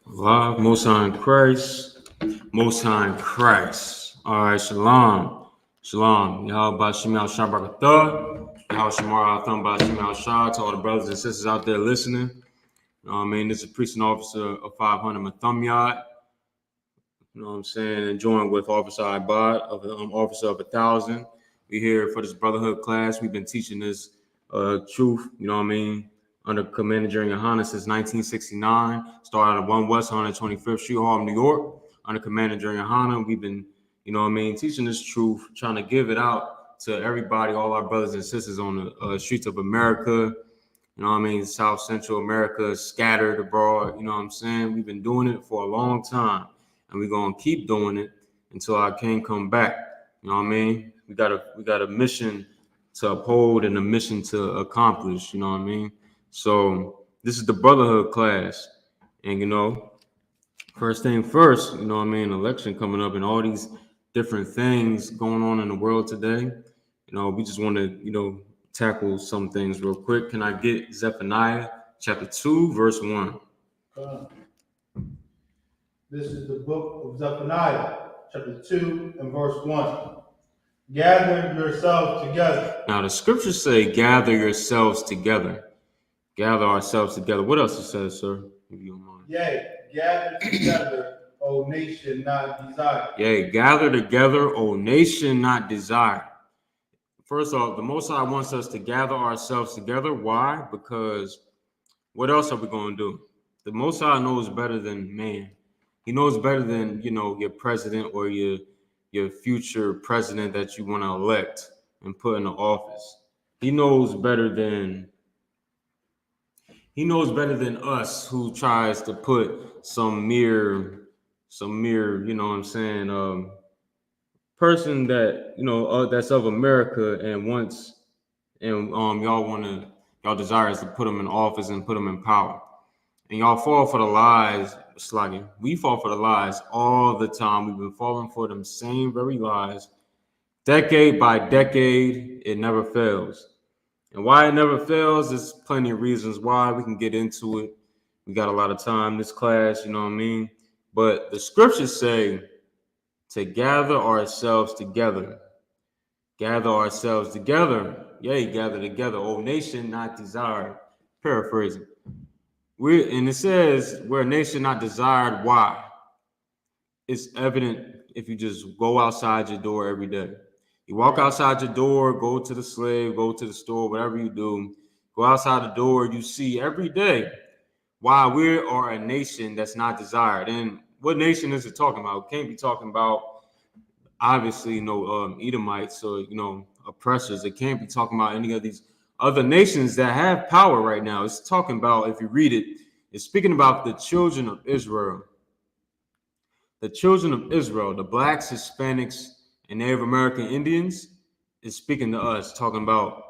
Love, Most High in Christ, Most High in Christ. All right, Shalom. Shalom. Y'all by Shemal Shabrakatah. Y'all Shamar Atham by Shemal Shah to all the brothers and sisters out there listening. You know what I mean? This is Priest and Officer of 500 Mathumyat. You know what I'm saying? And joined with Officer Ibad, of Officer of 1,000. We're here for this brotherhood class. We've been teaching this truth, you know what I mean, under Commander General YAHANNA since 1969. Started at 1 West 125th Street, Harlem, New York. Under Commander General YAHANNA, we've been, you know what I mean, teaching this truth, trying to give it out to everybody, all our brothers and sisters on the streets of America. You know what I mean? South Central America, scattered abroad. You know what I'm saying? We've been doing it for a long time, and we're gonna keep doing it until our King come back. You know what I mean? We got a mission to uphold and a mission to accomplish. You know what I mean? So this is the brotherhood class, and you know, first thing first. You know what I mean? Election coming up, and all these different things going on in the world today. You know, we just want to tackle some things real quick. Can I get Zephaniah chapter 2, verse 1? This is the book of Zephaniah, chapter 2 and verse 1. Gather yourselves together. Now the scriptures say, gather yourselves together. Gather ourselves together. What else it says, sir? If you don't mind. Yea, gather together, O nation not desired. Yea, gather together, O nation not desired. First off, the Most High wants us to gather ourselves together. Why? Because what else are we going to do? The Most High knows better than man. He knows better than, your president or your future president that you want to elect and put in the office. He knows better than us, who tries to put some mere, you know what I'm saying, person that that's of America and y'all desire is to put them in office and put them in power, and y'all fall for the lies. Slugging, we fall for the lies all the time. We've been falling for them same very lies, decade by decade. It never fails, and why it never fails, there's plenty of reasons why. We can get into it. We got a lot of time this class, you know what I mean. But the scriptures say to gather ourselves together. Gather ourselves together. Yea, gather together, O nation not desired. Paraphrasing. And it says we're a nation not desired. Why? It's evident if you just go outside your door every day. You walk outside your door, go to the slave, go to the store, whatever you do, go outside the door, you see every day why we are a nation that's not desired. And what nation is it talking about? It can't be talking about, obviously, Edomites or, oppressors. It can't be talking about any of these other nations that have power right now. It's talking about, if you read it, it's speaking about the children of Israel. The children of Israel, the blacks, Hispanics, and Native American Indians, is speaking to us, talking about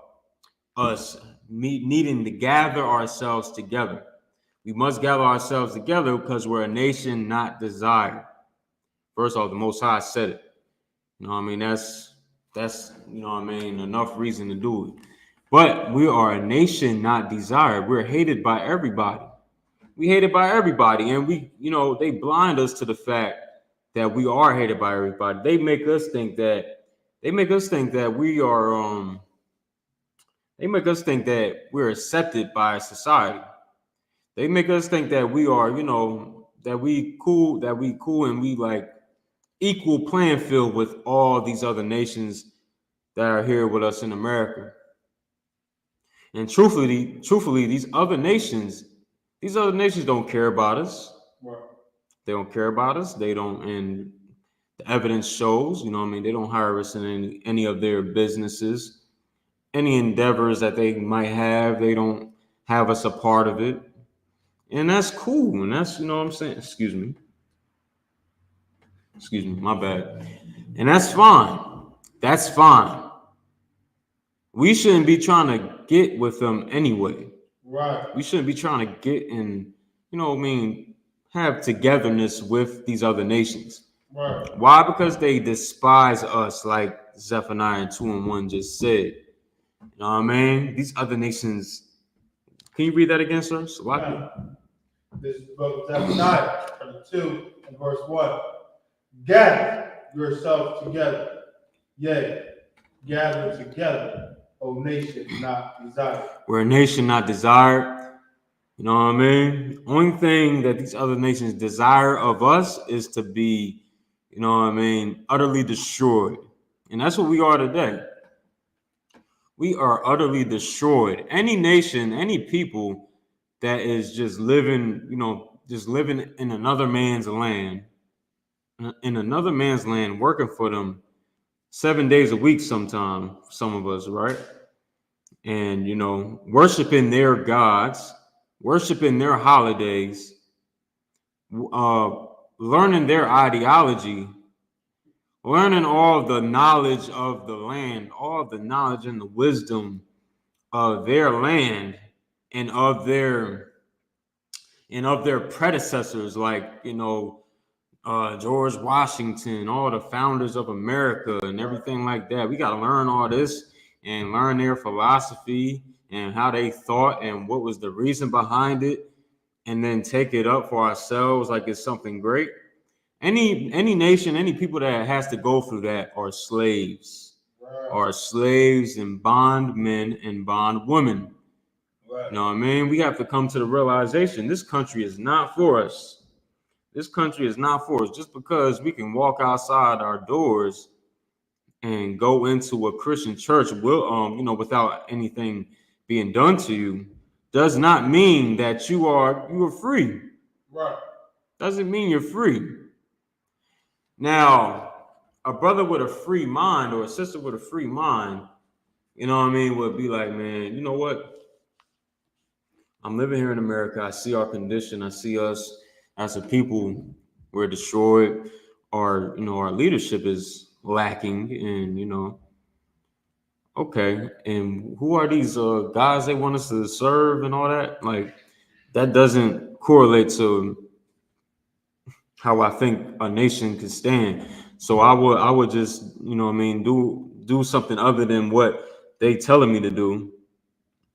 us needing to gather ourselves together. We must gather ourselves together because we're a nation not desired. First off, the Most High said it. You know what I mean? That's enough reason to do it. But we are a nation not desired. We're hated by everybody. We hated by everybody, and they blind us to the fact that we are hated by everybody. They make us think that we are they make us think that we're accepted by society. They make us think that we are, that we cool and we like equal playing field with all these other nations that are here with us in America. And truthfully, these other nations don't care about us. Right. They don't care about us. They don't, and the evidence shows, they don't hire us in any of their businesses, any endeavors that they might have. They don't have us a part of it. And that's cool. And that's, what I'm saying. Excuse me, my bad. And that's fine. That's fine. We shouldn't be trying to get with them anyway. Right. We shouldn't be trying to get in, have togetherness with these other nations. Right. Why? Because they despise us, like Zephaniah 2 and 1 just said. You know what I mean? These other nations. Can you read that again, sir? Yeah. This is the book of Zephaniah, chapter 2 and verse 1. Gather yourselves together, yea, gather together, O nation not desired. We're a nation not desired. You know what I mean? Only thing that these other nations desire of us is to be, you know what I mean, utterly destroyed. And that's what we are today. We are utterly destroyed. Any nation, any people that is just living, you know, just living in another man's land, working for them 7 days a week sometime, some of us, right? And, you know, worshiping their gods, worshiping their holidays, learning their ideology, learning all the knowledge of the land, all the knowledge and the wisdom of their land and of their predecessors, like, you know, George Washington, all the founders of America and everything like that. We got to learn all this and learn their philosophy and how they thought and what was the reason behind it, and then take it up for ourselves like it's something great. Any nation, any people that has to go through that are slaves, are slaves and bondmen and bondwomen. You know what I mean? We have to come to the realization this country is not for us. This country is not for us. Just because we can walk outside our doors and go into a Christian church, you know, without anything being done to you, does not mean that you are free. Right. Doesn't mean you're free. Now, a brother with a free mind or a sister with a free mind, you know what I mean, would be like, man, you know what? I'm living here in America. I see our condition. I see us as a people, we're destroyed. Our leadership is lacking, and, you know, okay. And who are these guys they want us to serve and all that? Like, that doesn't correlate to how I think a nation could stand. So I would just, you know what I mean, do something other than what they telling me to do,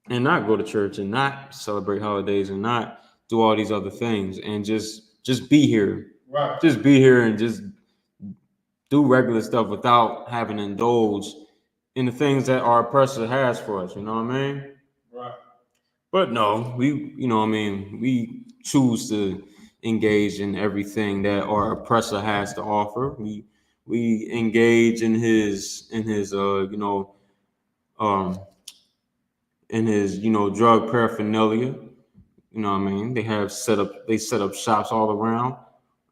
and not go to church and not celebrate holidays and not do all these other things, and just be here. Right. Just be here and just do regular stuff without having to indulge in the things that our oppressor has for us. You know what I mean? Right. But no, you know what I mean, we choose to engage in everything that our oppressor has to offer. We engage in his in his drug paraphernalia. You know what I mean? They set up shops all around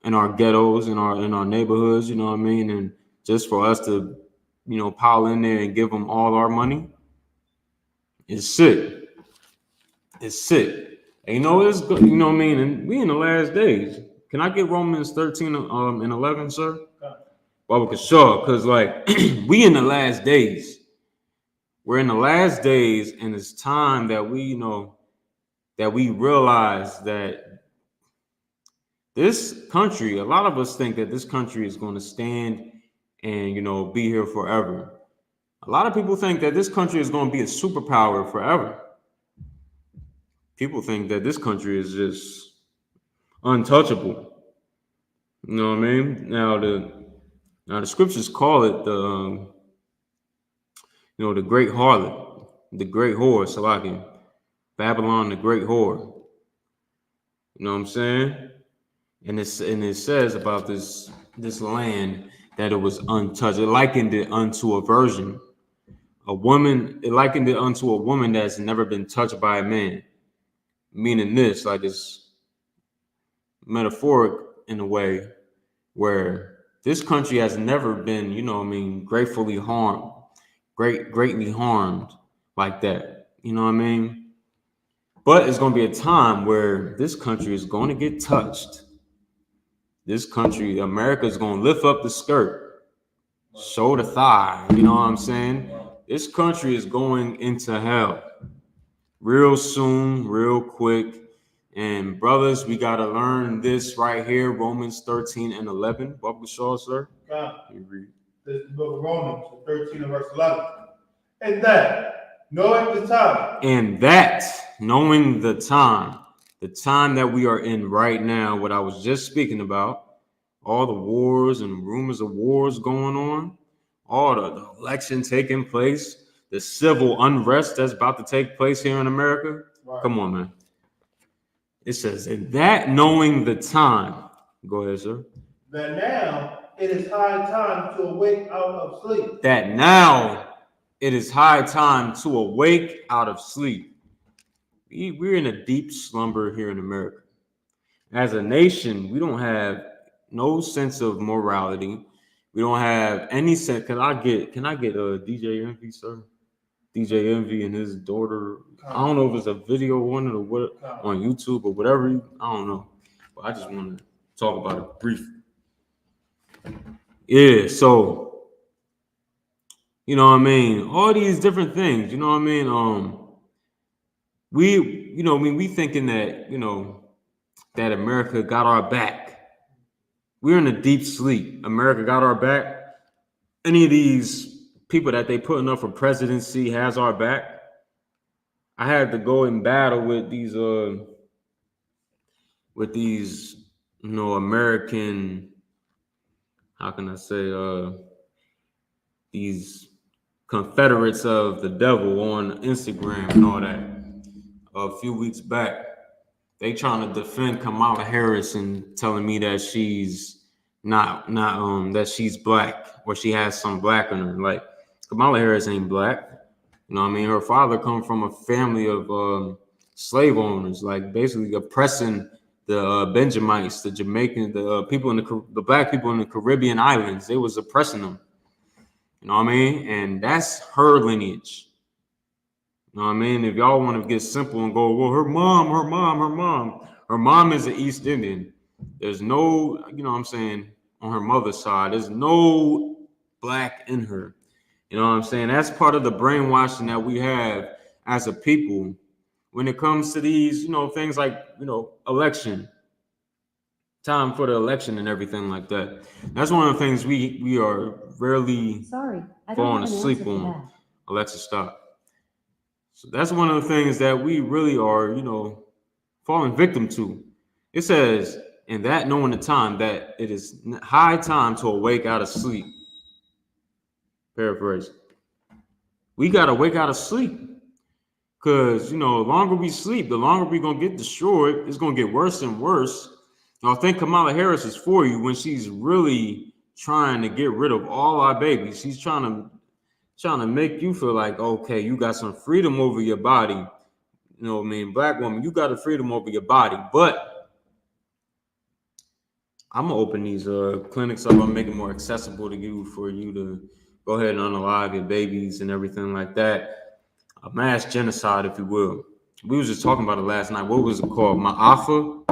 in our ghettos, in our neighborhoods, you know what I mean? And just for us to, you know, pile in there and give them all our money, it's sick. It's sick. And you know it's good, you know what I mean? And we in the last days. Can I get Romans 13 and 11, sir? Well, sure, because like we in the last days. We're in the last days, and it's time that we, you know, that we realize that this country, a lot of us think that this country is going to stand and, you know, be here forever. A lot of people think that this country is going to be a superpower forever. People think that this country is just untouchable. You know what I mean? Now the scriptures call it the great harlot, the great whore, Salaki, Babylon, the great whore. You know what I'm saying? And it says about this land that it was untouched. It likened it unto a virgin, a woman. It likened it unto a woman that's never been touched by a man. Meaning this, like, it's metaphoric in a way where this country has never been, you know what I mean, greatly harmed like that. You know what I mean? But it's going to be a time where this country is going to get touched. This country, America, is going to lift up the skirt, show the thigh. You know what I'm saying? This country is going into hell real soon, real quick. And brothers, we got to learn this right here, Romans 13 and 11. What was Shaw, sir? You read. This is the book of Romans, 13 and verse 11. And that, knowing the time. And that, knowing the time. the time that we are in right now, what I was just speaking about, all the wars and rumors of wars going on, all the election taking place, the civil unrest that's about to take place here in America. Right. Come on, man. It says, and that knowing the time, go ahead, sir. That now it is high time to awake out of sleep. That now it is high time to awake out of sleep. We're in a deep slumber here in America. As a nation, we don't have no sense of morality. We don't have any sense. Can I get DJ Envy, sir? DJ Envy and his daughter. I don't know if it's a video one or what on YouTube or whatever. I don't know. But I just want to talk about it briefly. Yeah, so you know what I mean? All these different things, you know what I mean? We thinking that, that America got our back. We're in a deep sleep. America got our back. Any of these people that they putting up for presidency has our back. I had to go in battle with these American, how can I say, these Confederates of the devil on Instagram and all that. A few weeks back, they trying to defend Kamala Harris and telling me that she's not that she's black or she has some black in her. Like, Kamala Harris ain't black. You know what I mean? Her father come from a family of slave owners, like basically oppressing the Benjamites, the Jamaicans, the people in the black people in the Caribbean islands. They was oppressing them. You know what I mean? And that's her lineage. You know what I mean? If y'all want to get simple and go, well, her mom is an East Indian. There's no, you know what I'm saying, on her mother's side, there's no black in her. You know what I'm saying? That's part of the brainwashing that we have as a people when it comes to these, things like, election, time for the election and everything like that. That's one of the things we are rarely falling asleep on. Alexa, stop. So that's one of the things that we really are, falling victim to. It says, in that knowing the time, that it is high time to awake out of sleep. Paraphrase. We got to wake out of sleep. Because, the longer we sleep, the longer we're going to get destroyed. It's going to get worse and worse. I think Kamala Harris is for you when she's really trying to get rid of all our babies. She's trying to make you feel like, okay, you got some freedom over your body. You know what I mean? Black woman, you got a freedom over your body. But I'm going to open these clinics up. I'm making it more accessible to you for you to go ahead and unalive your babies and everything like that. A mass genocide, if you will. We was just talking about it last night. What was it called? Ma'afa,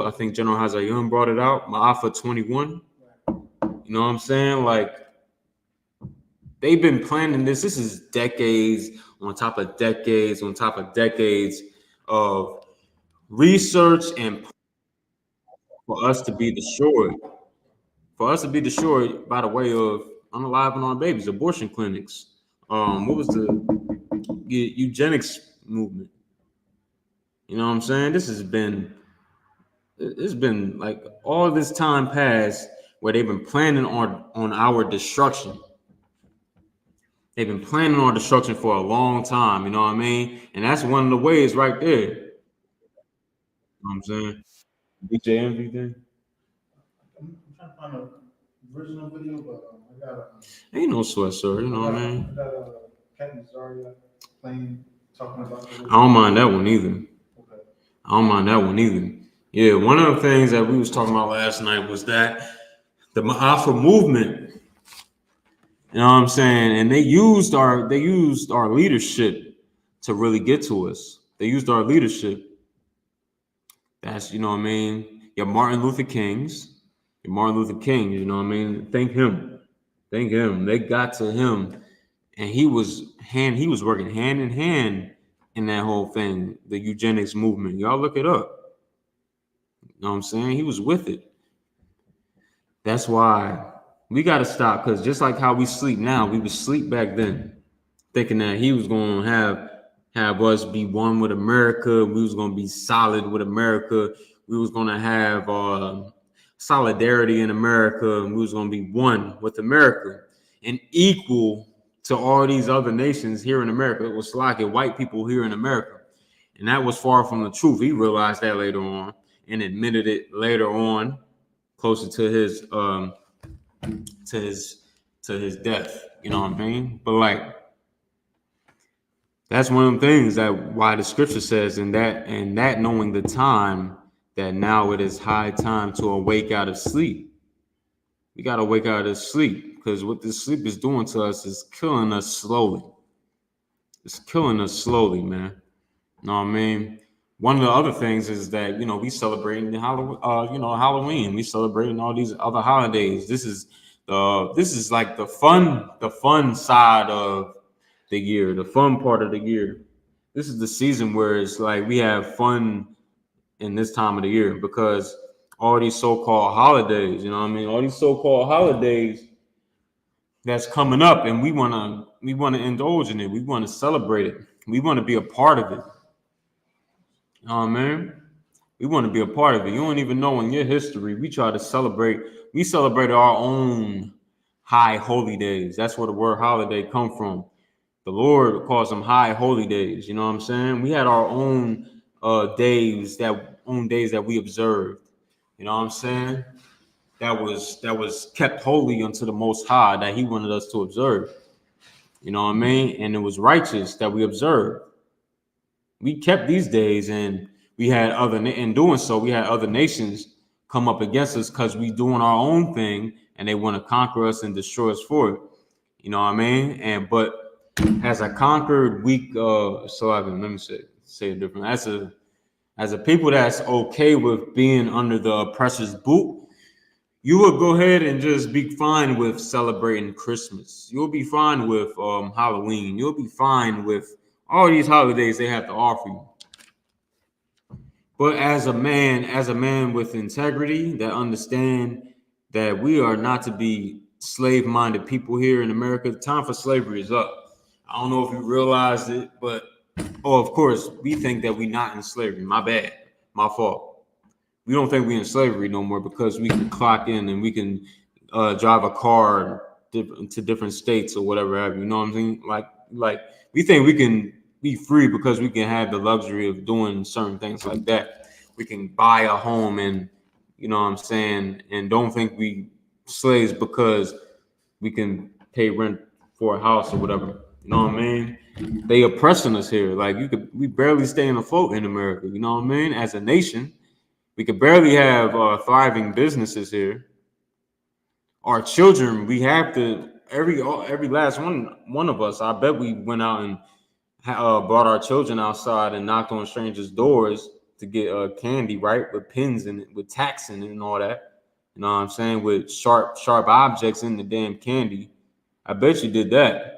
I think General Hazayun brought it out. Ma'afa 21. You know what I'm saying? Like, they've been planning this. This is decades on top of decades on top of decades of research and for us to be destroyed. For us to be destroyed by the way of unaliving our babies, abortion clinics. What was the eugenics movement? You know what I'm saying? It's been like all this time past where they've been planning on our destruction. They've been planning on destruction for a long time, you know what I mean? And that's one of the ways right there. You know what I'm saying? DJ Envy thing. I'm trying to find a original video, but I got ain't no sweat, sir. You know what I mean? I got Captain Zarya playing, talking about. I don't mind that one either. Okay. I don't mind that one either. Yeah, one of the things that we was talking about last night was that the Ma'afa movement. You know what I'm saying? And they used our leadership to really get to us. They used our leadership. That's, you know what I mean? Your Martin Luther Kings, you know what I mean? Thank him. They got to him, and he was working hand in hand in that whole thing, the eugenics movement. Y'all look it up. You know what I'm saying? He was with it. That's why we got to stop, because just like how we sleep now, we would sleep back then, thinking that he was going to have us be one with America. We was gonna be solid with America. We was gonna have solidarity in America, and we was gonna be one with America and equal to all these other nations here in America. It was like white people here in America, and that was far from the truth. He realized that later on and admitted it later on, closer to his to his to his death. You know what I mean? But like, that's one of the things that why the scripture says, and that knowing the time, that now it is high time to awake out of sleep. We got to wake out of sleep, because what this sleep is doing to us is killing us slowly. It's killing us slowly, man. You know what I mean? One of the other things is that, we celebrating the Halloween. We celebrating all these other holidays. This is like the fun side of the year, the fun part of the year. This is the season where it's like we have fun in this time of the year, because all these so-called holidays, you know what I mean? All these so-called holidays that's coming up, and we wanna indulge in it. We want to celebrate it. We want to be a part of it. You know what I mean? We want to be a part of it. You don't even know in your history. We celebrated our own high holy days. That's where the word holiday come from. The Lord calls them high holy days. You know what I'm saying? We had our own days that we observed. You know what I'm saying? That was kept holy unto the Most High, that He wanted us to observe. You know what I mean? And it was righteous that we observed. We kept these days, and in doing so, we had other nations come up against us because we doing our own thing, and they want to conquer us and destroy us for it. You know what I mean? But as a conquered, weak, let me say it different. As a people that's okay with being under the oppressor's boot, you will go ahead and just be fine with celebrating Christmas. You'll be fine with Halloween. You'll be fine with all these holidays they have to offer you. But as a man with integrity, that understand that we are not to be slave-minded people here in America. The time for slavery is up. I don't know if you realized it, but of course, we think that we're not in slavery. My bad. My fault. We don't think we're in slavery no more, because we can clock in and we can drive a car to different states or whatever have you. You know what I'm saying? Like we think we can be free because we can have the luxury of doing certain things like that. We can buy a home, and you know what I'm saying, and don't think we slaves because we can pay rent for a house or whatever. You know what I mean? They oppressing us here. Like we barely staying afloat in America. You know what I mean? As a nation, we could barely have thriving businesses here. Our children, we have to every last one of us. I bet we went out and brought our children outside and knocked on strangers' doors to get candy, right, with pins and with tacks in it and all that. You know what I'm saying? With sharp objects in the damn candy. I bet you did that.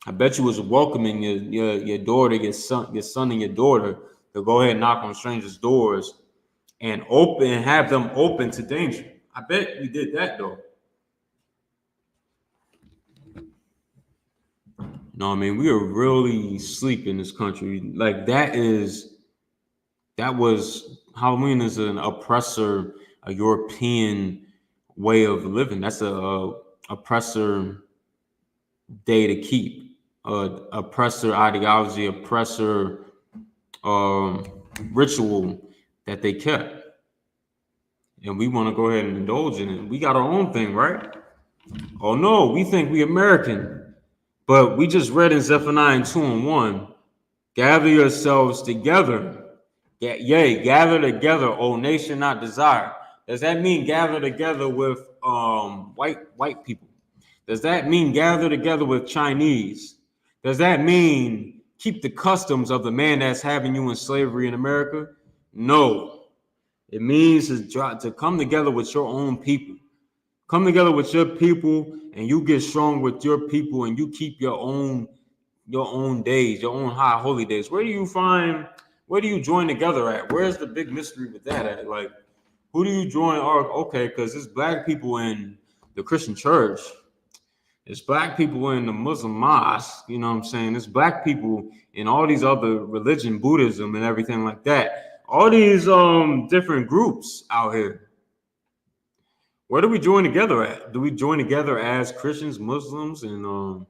I bet you was welcoming your daughter, your son and your daughter to go ahead and knock on strangers' doors and have them open to danger. I bet we did that though. You know what I mean? We are really sleep in this country. Like Halloween is an oppressor, a European way of living. That's a oppressor day to keep. Oppressor ideology, oppressor ritual that they kept. And we want to go ahead and indulge in it. We got our own thing, right? Oh no, we think we American. But we just read in Zephaniah 2:1, gather yourselves together. Yea, gather together, O nation not desire. Does that mean gather together with white people? Does that mean gather together with Chinese? Does that mean keep the customs of the man that's having you in slavery in America? No. It means to come together with your own people. Come together with your people, and you get strong with your people, and you keep your own days, your own high holy days. Where do you join together at? Where's the big mystery with that at? Like, who do you join? Okay, because there's black people in the Christian church. It's black people in the Muslim mosque, you know what I'm saying? It's black people in all these other religion, Buddhism and everything like that. All these different groups out here. Where do we join together at? Do we join together as Christians, Muslims, and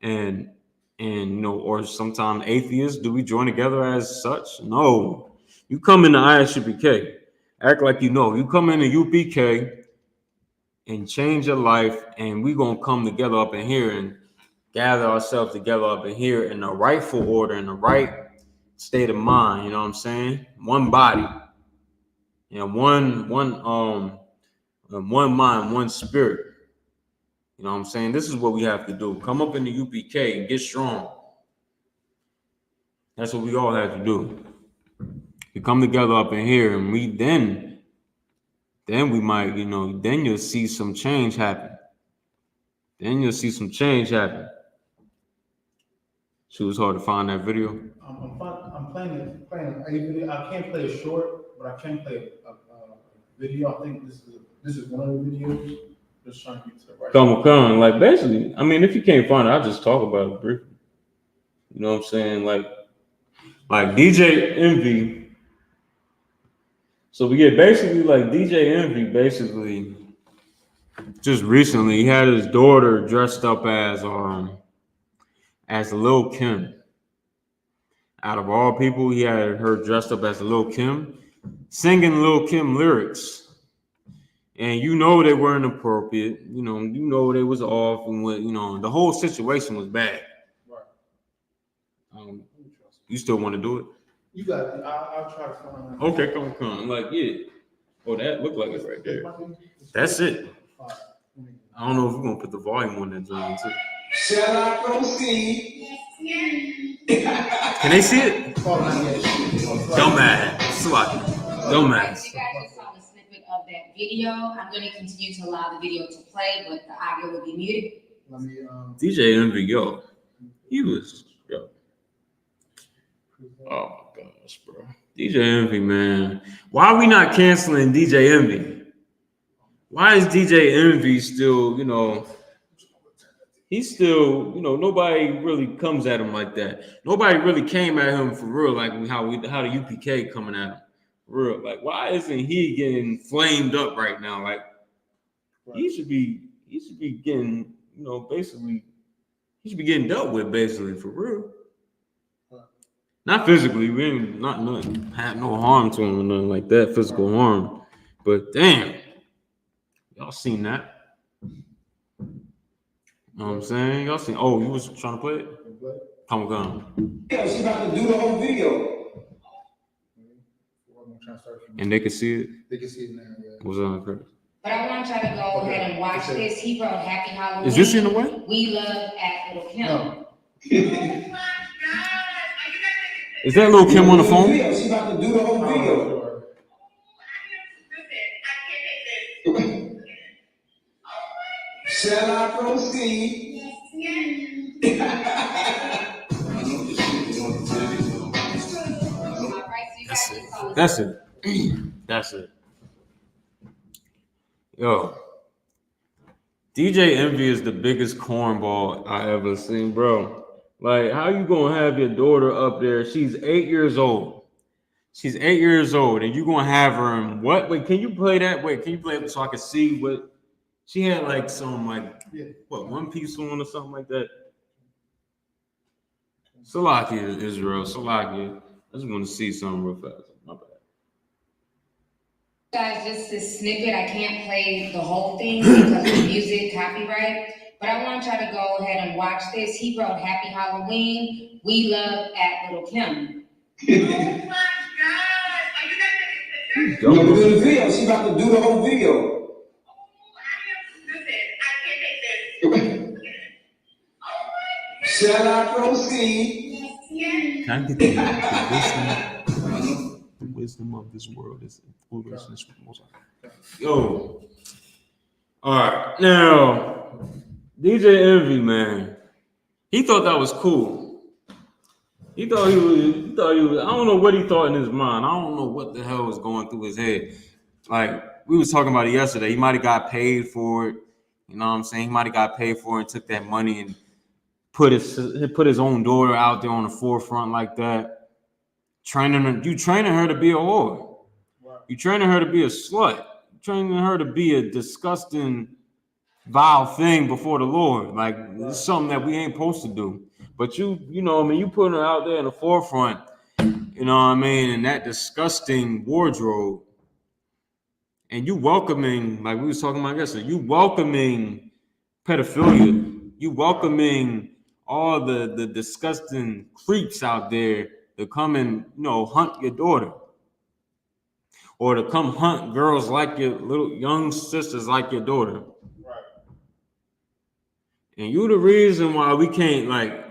you know, or sometimes atheists? Do we join together as such? No. You come into I.S.U.P.K, act like you know. You come into UPK and change your life, and we're gonna come together up in here and gather ourselves together up in here in the rightful order, in the right state of mind. You know what I'm saying? One body, you know, one mind, one spirit. You know what I'm saying? This is what we have to do. Come up in the UPK and get strong. That's what we all have to do. We come together up in here, and we then we might, you know, then you'll see some change happen. Then you'll see some change happen. So it was hard to find that video. I'm playing a video. I can't play a short, but I can play a video. I think this is one of the videos. Just trying to get to the right. Come, like basically, I mean, if you can't find it, I'll just talk about it briefly. You know what I'm saying? Like DJ Envy. So we get basically like DJ Envy basically just recently he had his daughter dressed up as Lil Kim. Out of all people, he had her dressed up as Lil Kim, singing Lil Kim lyrics. And you know they weren't appropriate. You know they was off, and what, you know, the whole situation was bad. Right. You still want to do it? You got it. I'll try to find it. Okay, come. Like, yeah. Oh, that looked like it right there. That's it. I don't know if we're gonna put the volume on that joint too. Shall I proceed? Can they see it? Dumbass. Swat. Dumbass. You guys just saw the snippet of that video. I'm going to continue to allow the video to play, but the audio will be muted. DJ Envy, yo. Oh my gosh, bro. DJ Envy, man. Why are we not canceling DJ Envy? Why is DJ Envy still, you know, he's still, you know, nobody really comes at him like that. Nobody really came at him for real, like how the UPK coming at him. For real. Like, why isn't he getting flamed up right now? Like, he should be getting, you know, basically, he should be getting dealt with, basically, for real. Not physically, we ain't nothing, had no harm to him or nothing like that, physical harm. But damn, y'all seen that? You know what I'm saying? Y'all seen? Oh, you was trying to play it? Come. Yeah, she's about to do the whole video. And they can see it? They can see it now, yeah. What's on Chris? But I want y'all to go ahead and watch this. He wrote Happy Halloween. Is this in the way? We love at Little Kim. No. Is that Lil Kim on the phone? Yeah, she's about to do the whole video. Shall I proceed? That's it. That's it. Yo, DJ Envy is the biggest cornball I ever seen, bro. Like, how you gonna have your daughter up there? She's 8 years old. She's 8 years old, and you gonna have her in what? Wait, can you play that? Wait, can you play it so I can see what she had? Like some what, one piece on or something like that. Salakia, Israel, Salakia. I just want to see something real fast. My bad. Guys, just this snippet. I can't play the whole thing because of music copyright. But I want y'all to go ahead and watch this. He wrote Happy Halloween. We love at Little Kim. Oh my God. Are you guys doing the video? She's about to do the whole video. Oh, I am stupid. I can't take this. Shall I proceed? Can I get the wisdom of this world is foolishness with most. Yo. All right. Now, DJ Envy, man, he thought that was cool. He thought he was, I don't know what he thought in his mind. I don't know what the hell was going through his head. Like, we was talking about it yesterday. He might have got paid for it. You know what I'm saying? He might have got paid for it and took that money and put his own daughter out there on the forefront like that. Training her to be a whore. Right. You training her to be a slut. You training her to be a disgusting, vile thing before the Lord. Like it's something that we ain't supposed to do. But you know what I mean, you putting her out there in the forefront, you know what I mean, in that disgusting wardrobe. And you welcoming, like we was talking about yesterday, you welcoming pedophilia. You welcoming all the disgusting creeps out there to come and, you know, hunt your daughter. Or to come hunt girls like your little young sisters like your daughter. Right. And you the reason why we can't, like,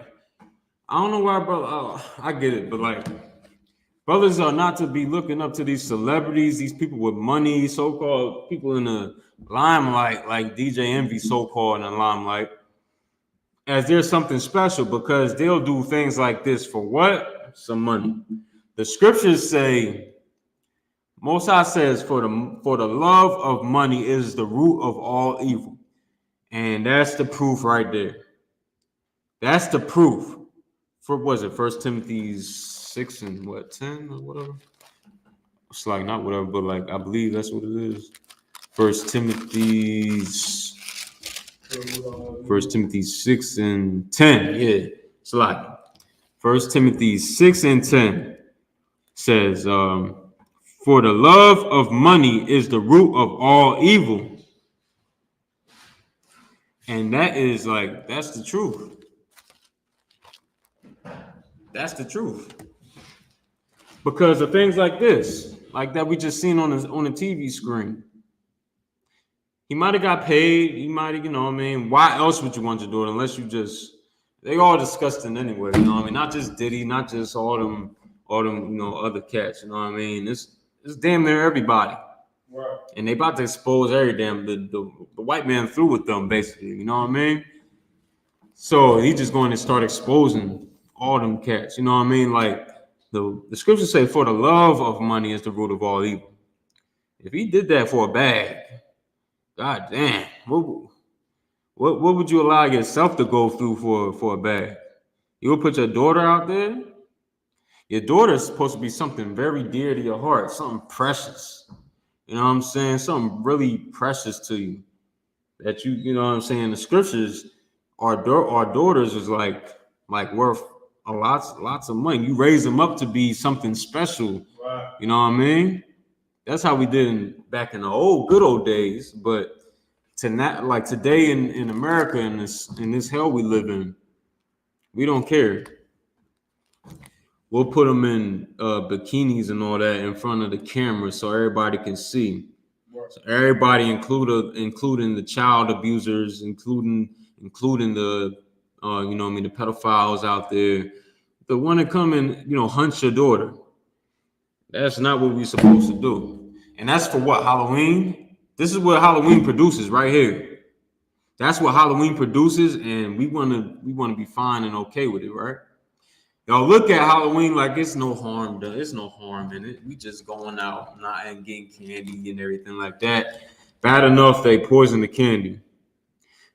I don't know why, brother, I get it, but like, brothers are not to be looking up to these celebrities, these people with money, so-called people in the limelight, like DJ Envy, so-called in the limelight, as there's something special, because they'll do things like this for what? Some money. The scriptures say, Most High says, for the love of money is the root of all evil. And that's the proof right there. That's the proof. For what is it? 1 Timothy 6 and what, 10 or whatever? It's like not whatever, but like I believe that's what it is. 1 Timothy 6 and 10. Yeah, it's like 1 Timothy 6 and 10 says, for the love of money is the root of all evil. And that is like, that's the truth. That's the truth. Because of things like this, like that we just seen on the TV screen. He might have got paid. He might have, you know what I mean? Why else would you want to do it unless you just, they all disgusting anyway, you know what I mean? Not just Diddy, not just all them, you know, other cats, you know what I mean? It's damn near everybody. Right. And they about to expose every damn, the white man through with them, basically, you know what I mean? So he just going to start exposing all them cats, you know what I mean? Like the scriptures say, for the love of money is the root of all evil. If he did that for a bag, God damn, what would you allow yourself to go through for a bag? You would put your daughter out there? Your daughter is supposed to be something very dear to your heart, something precious. You know what I'm saying? Something really precious to you. That you know what I'm saying? The scriptures, our daughters is like worth lots of money. You raise them up to be something special. Right. You know what I mean? That's how we did back in the good old days. But to not, like today in America, in this hell we live in, we don't care. We'll put them in bikinis and all that in front of the camera so everybody can see. So everybody, including the child abusers, including the you know what I mean, the pedophiles out there, the one that come and, you know, hunt your daughter. That's not what we're supposed to do. And that's for what? Halloween? This is what Halloween produces right here. That's what Halloween produces, and we want to be fine and okay with it, right? Y'all look at Halloween like it's no harm done. It's no harm in it. We just going out and getting candy and everything like that. Bad enough they poison the candy.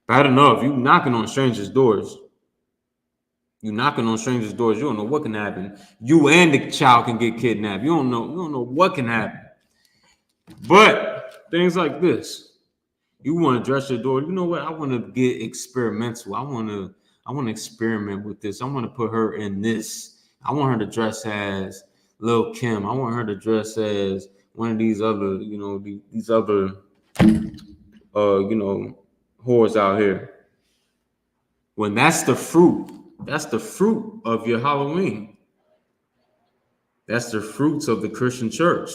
Bad enough you knocking on strangers' doors. You knocking on strangers' doors. You don't know what can happen. You and the child can get kidnapped. You don't know what can happen. But things like this, you want to dress your daughter. You know what? I want to get experimental. I want to experiment with this. I want to put her in this. I want her to dress as Lil Kim. I want her to dress as one of these other, you know, these other, you know, whores out here. When that's the fruit of your Halloween. That's the fruits of the Christian church.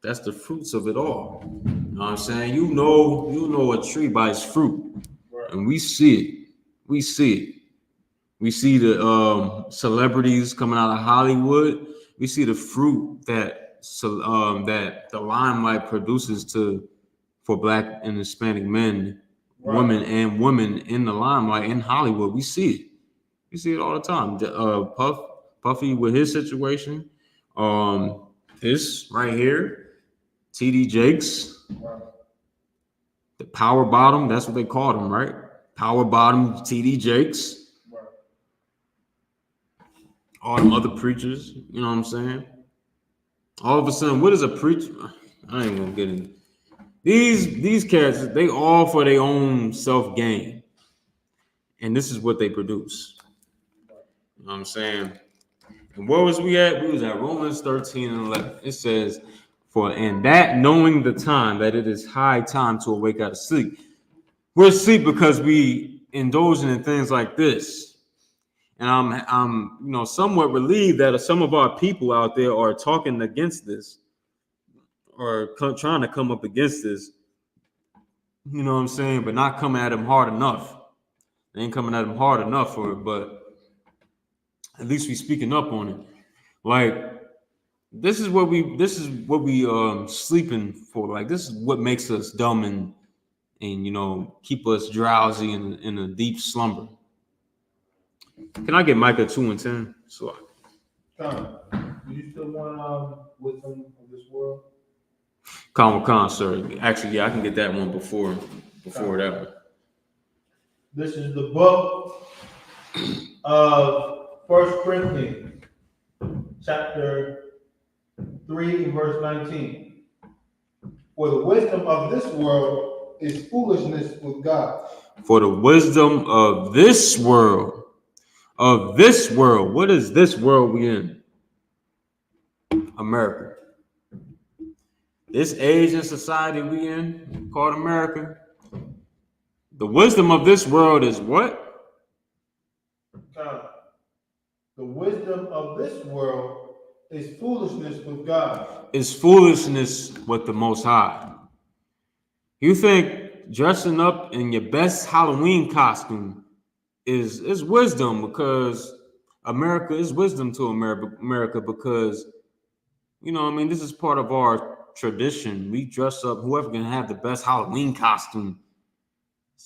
That's the fruits of it all. You know what I'm saying? You know a tree by its fruit. And we see it. We see it. We see the celebrities coming out of Hollywood. We see the fruit that the limelight produces for Black and Hispanic men, women in the limelight in Hollywood. We see it. We see it all the time. Puffy with his situation. This right here, TD Jakes. The power bottom, that's what they called him, right? Power bottom TD Jakes. Right. All them other preachers, you know what I'm saying? All of a sudden, what is a preacher? I ain't gonna get in. These characters, they all for their own self-gain. And this is what they produce. You know what I'm saying? And where was we at? We was at Romans 13 and 11. It says, for and that knowing the time, that it is high time to awake out of sleep. We're asleep because we indulging in things like this. And I'm somewhat relieved that some of our people out there are talking against this or trying to come up against this. You know what I'm saying? But not coming at them hard enough. They ain't coming at them hard enough for it, but at least we speaking up on it. Like this is what we sleeping for. Like this is what makes us dumb and keep us drowsy in a deep slumber. Can I get Micah 2 and 10? So Con, do you still want wisdom of this world? Con, sir. Actually, yeah, I can get that one before that one. This is the book of 1 Corinthians, chapter 3, verse 19. For the wisdom of this world is foolishness with God. For the wisdom of this world. What is this world we in? America. This age and society we in, called America. The wisdom of this world is what? The wisdom of this world is foolishness with God. It's foolishness with the Most High. You think dressing up in your best Halloween costume is wisdom because America is wisdom to America because, this is part of our tradition. We dress up, whoever can have the best Halloween costume.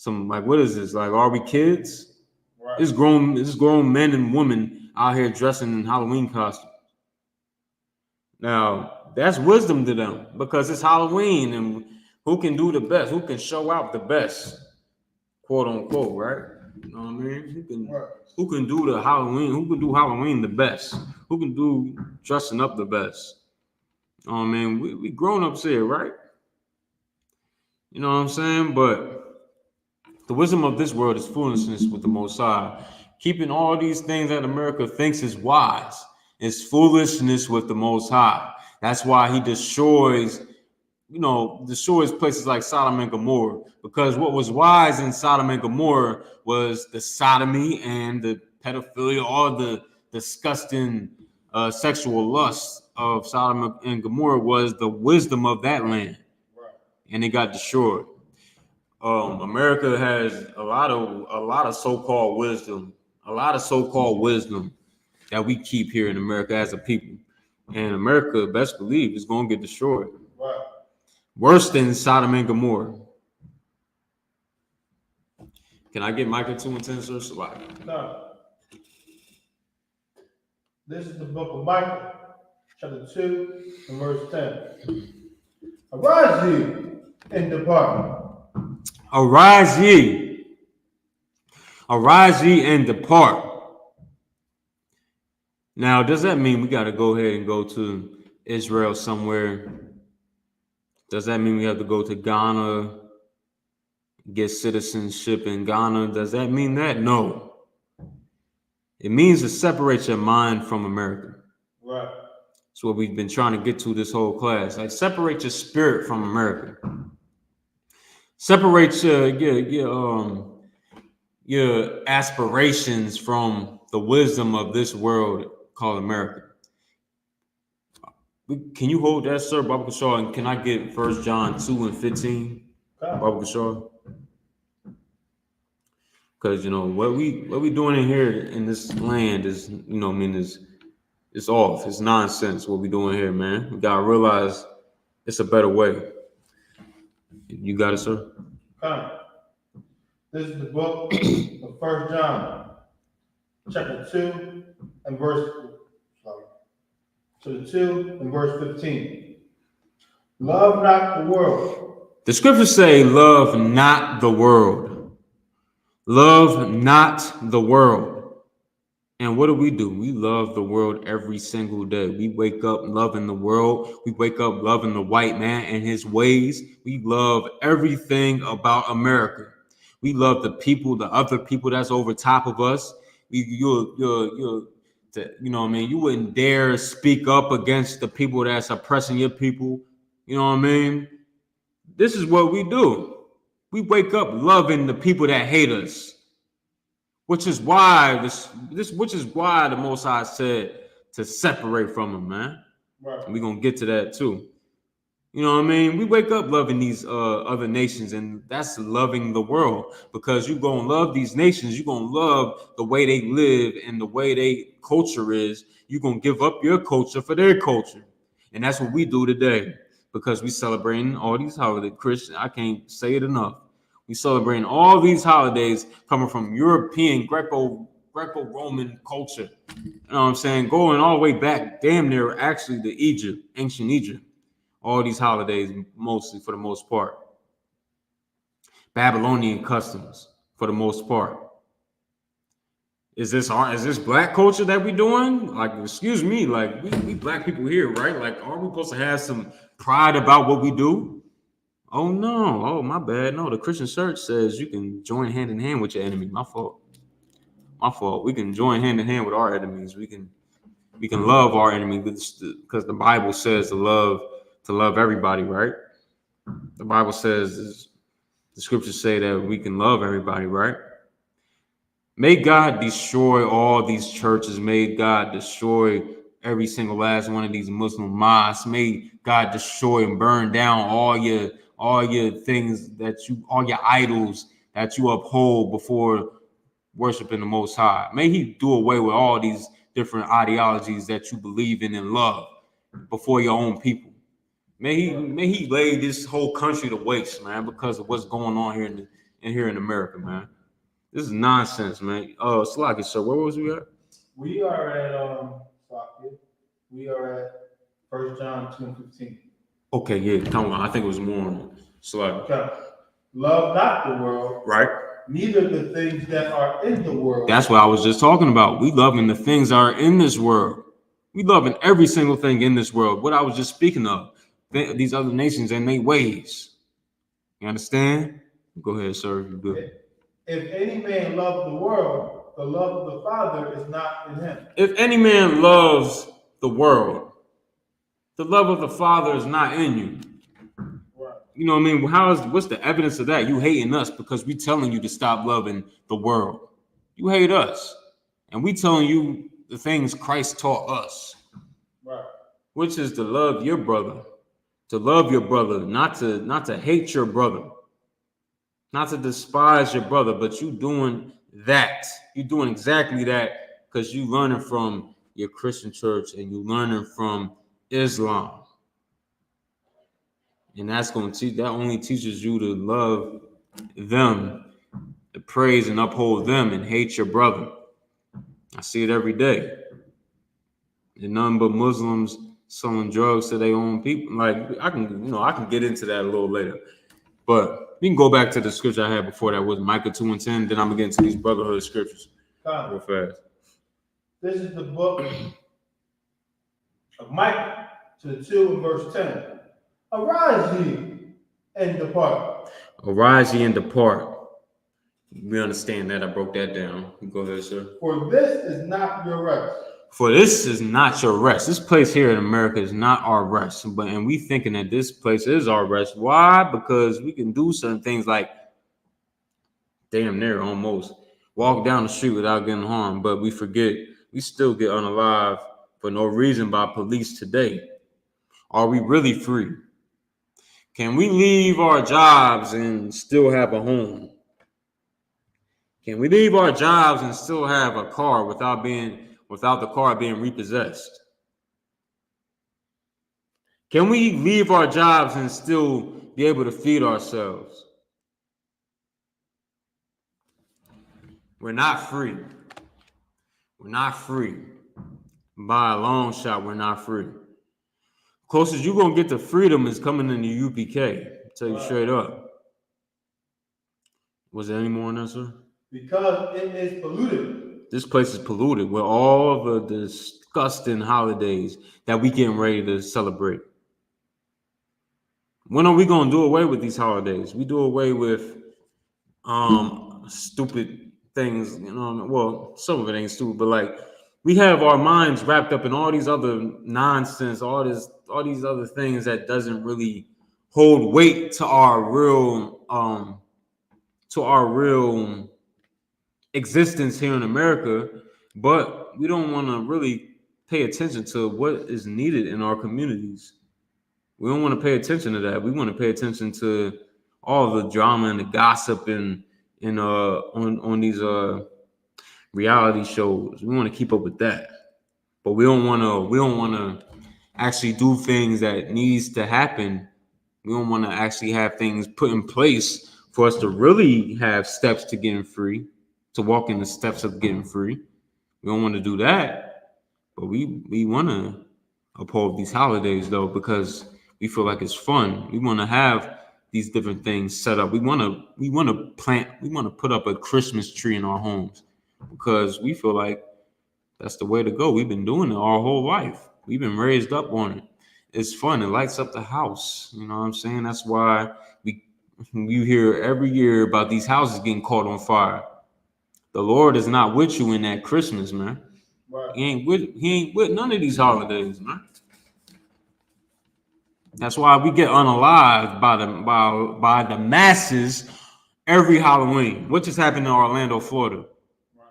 What is this? Like, are we kids? Right. It's grown men and women out here dressing in Halloween costumes. Now, that's wisdom to them because it's Halloween and who can do the best? Who can show out the best? Quote unquote, right? You know what I mean? Who can do the Halloween? Who can do Halloween the best? Who can do dressing up the best? You know what I mean? We grown ups here, right? You know what I'm saying? But the wisdom of this world is foolishness with the Most High. Keeping all these things that America thinks is wise is foolishness with the Most High. That's why he destroys places like Sodom and Gomorrah, because what was wise in Sodom and Gomorrah was the sodomy and the pedophilia, all the disgusting sexual lust of Sodom and Gomorrah was the wisdom of that land, and it got destroyed. America has a lot of so-called wisdom, that we keep here in America as a people, and America, best believe, is going to get destroyed. Right. Worse than Sodom and Gomorrah. Can I get Micah 2 and 10, sir? No. This is the book of Micah, chapter 2, and verse 10. Arise ye and depart. Arise ye and depart. Now, does that mean we got to go ahead and go to Israel somewhere? Does that mean we have to go to Ghana, get citizenship in Ghana? Does that mean that? No. It means to separate your mind from America. Right. That's what we've been trying to get to this whole class. Like, separate your spirit from America. Separate your aspirations from the wisdom of this world called America. Can you hold that, sir, Baba Kishore? And can I get 1 John 2 and 15, Baba Kishore? Because what we doing in here in this land is it's off. It's nonsense what we doing here, man. We gotta realize it's a better way. You got it, sir? This is the book of 1 John, chapter 2 and verse 15. Love not the world, The scriptures say, love not the world. Love not the world. And what do? We love the world every single day. We wake up loving the world. We wake up loving the white man and his ways. We love everything about America. We love the people, the other people that's over top of us. You know what I mean? You wouldn't dare speak up against the people that's oppressing your people. You know what I mean? This is what we do. We wake up loving the people that hate us. Which is why which is why the Most High said to separate from them, man. Right. We're gonna get to that too. You know what I mean? We wake up loving these other nations, and that's loving the world, because you're gonna love these nations, you're gonna love the way they live and the way they culture is. You're gonna give up your culture for their culture. And that's what we do today, because we celebrating all these holidays. Christian, I can't say it enough. We celebrating all these holidays coming from European Greco-Roman culture. You know what I'm saying? Going all the way back, damn near actually to Egypt, ancient Egypt. All these holidays, mostly for the most part. Babylonian customs, for the most part. Is this black culture that we doing? Like, excuse me, like we black people here, right? Like, aren't we supposed to have some pride about what we do? Oh no, oh my bad. No, the Christian church says you can join hand in hand with your enemy. My fault. My fault. We can join hand in hand with our enemies. We can love our enemy, because the Bible says to love everybody, right? The Bible says, the scriptures say that we can love everybody, right? May God destroy all these churches. May God destroy every single last one of these Muslim mosques. May God destroy and burn down all your things all your idols that you uphold before worshiping the Most High. May He do away with all these different ideologies that you believe in and love before your own people. May he lay this whole country to waste, man, because of what's going on here in America, man. This is nonsense, man. Slocky, sir, where was we at? We are at we are at 1 John 2:15. Okay, yeah, come on. I think it was more on Slocky. Okay. Love not the world, Right? neither the things that are in the world. That's what I was just talking about. We loving the things that are in this world. We loving every single thing in this world. What I was just speaking of, these other nations and their ways. You understand? Go ahead, sir. You're good. If any man love the world, the love of the Father is not in him. If any man loves the world, the love of the Father is not in you. Right. You know what I mean? What's the evidence of that? You hating us because we telling you to stop loving the world. You hate us. And we telling you the things Christ taught us. Right. Which is to love your brother. To love your brother, not to hate your brother. Not to despise your brother, but you doing that. You doing exactly that because you learning from your Christian church and you learning from Islam. And that's going to that only teaches you to love them, to praise and uphold them, and hate your brother. I see it every day. And none but Muslims selling drugs to their own people. Like, I can get into that a little later. But we can go back to the scripture I had before that was Micah 2:10. Then I'm gonna get into these brotherhood scriptures real fast. This is the book of Micah 2 and verse 10. Arise ye and depart. Arise ye and depart. We understand that. I broke that down. Go ahead, sir. For this is not your rest. For this is not your rest. This place here in America is not our rest. And we thinking that this place is our rest. Why? Because we can do certain things like damn near almost walk down the street without getting harmed. But we forget we still get unalive for no reason by police today. Are we really free? Can we leave our jobs and still have a home? Can we leave our jobs and still have a car without the car being repossessed? Can we leave our jobs and still be able to feed ourselves? We're not free. We're not free. By a long shot, we're not free. Closest you're going to get to freedom is coming in the UPK. Tell you straight up. Was there any more on that, sir? Because it is polluted. This place is polluted with all the disgusting holidays that we getting ready to celebrate. When are we gonna do away with these holidays? We do away with stupid things, you know. Well, some of it ain't stupid, but like we have our minds wrapped up in all these other nonsense, all these other things that doesn't really hold weight to our real existence here in America. But we don't want to really pay attention to what is needed in our communities. We don't want to pay attention to that. We want to pay attention to all the drama and the gossip and on these reality shows. We want to keep up with that, but we don't want to actually do things that needs to happen. We don't want to actually have things put in place for us to really have steps to getting free, to walk in the steps of getting free. We don't want to do that, but we want to uphold these holidays though, because we feel like it's fun. We want to have these different things set up. We want to put up a Christmas tree in our homes because we feel like that's the way to go. We've been doing it our whole life. We've been raised up on it. It's fun. It lights up the house. You know what I'm saying? That's why you hear every year about these houses getting caught on fire. The Lord is not with you in that Christmas, man. Right. He ain't with none of these holidays, man. That's why we get unalived by the masses every Halloween. What just happened in Orlando, Florida? Right.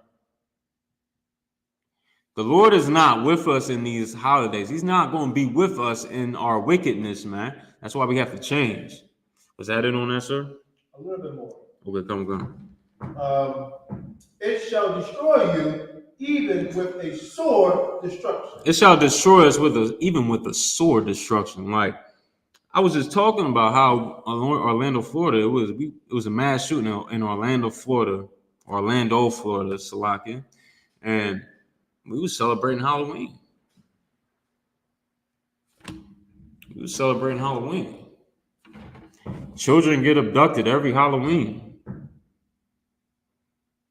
The Lord is not with us in these holidays. He's not going to be with us in our wickedness, man. That's why we have to change. Was that it on that, sir? A little bit more. Okay, come. It shall destroy you even with a sword destruction. It shall destroy us even with a sword destruction. Like I was just talking about how Orlando, Florida, it was a mass shooting in Orlando, Florida, Salakia, and we was celebrating Halloween. Children get abducted every Halloween.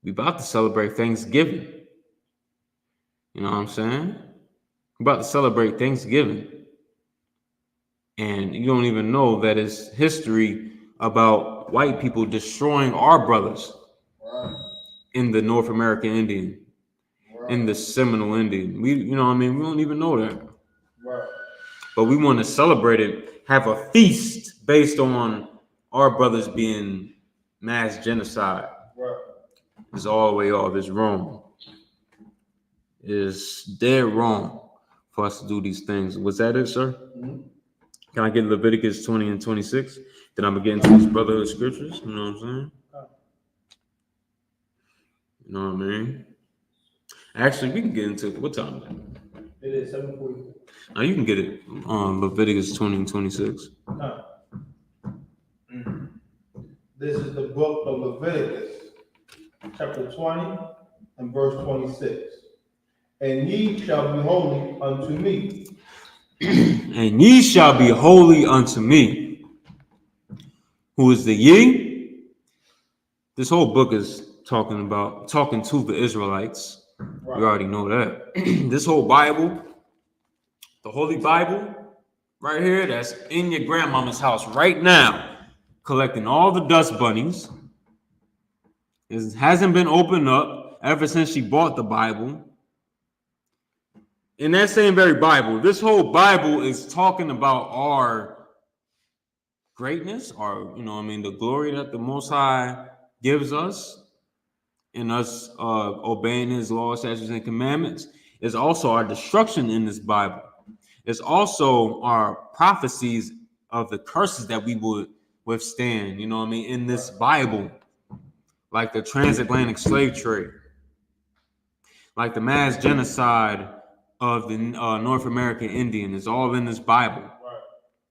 We about to celebrate Thanksgiving. You know what I'm saying? We're about to celebrate Thanksgiving. And you don't even know that it's history about white people destroying our brothers in the North American Indian, in the Seminole Indian. You know what I mean? We don't even know that. Right. But we want to celebrate it, have a feast based on our brothers being mass genocide. Right. It's all the way off. It's wrong. It's dead wrong for us to do these things. Was that it, sir? Mm-hmm. Can I get Leviticus 20 and 26? Then I'm going to get into these brotherhood scriptures. You know what I'm saying? You know what I mean? Actually, we can get into what time is it? It is 7:44. Now you can get it on Leviticus 20 and 26. This is the book of Leviticus, chapter 20 and verse 26. And ye shall be holy unto me. And ye shall be holy unto me. Who is the ye? This whole book is talking to the Israelites. Right. We already know that. This whole Bible, the Holy Bible, right here, that's in your grandmama's house right now, collecting all the dust bunnies. It hasn't been opened up ever since she bought the Bible. In that same very Bible, this whole Bible is talking about our greatness, the glory that the Most High gives us in us obeying His laws, statutes, and commandments. It's also our destruction in this Bible. It's also our prophecies of the curses that we would withstand, in this Bible, like the transatlantic slave trade, like the mass genocide of the North American Indian. Is all in this Bible. Right.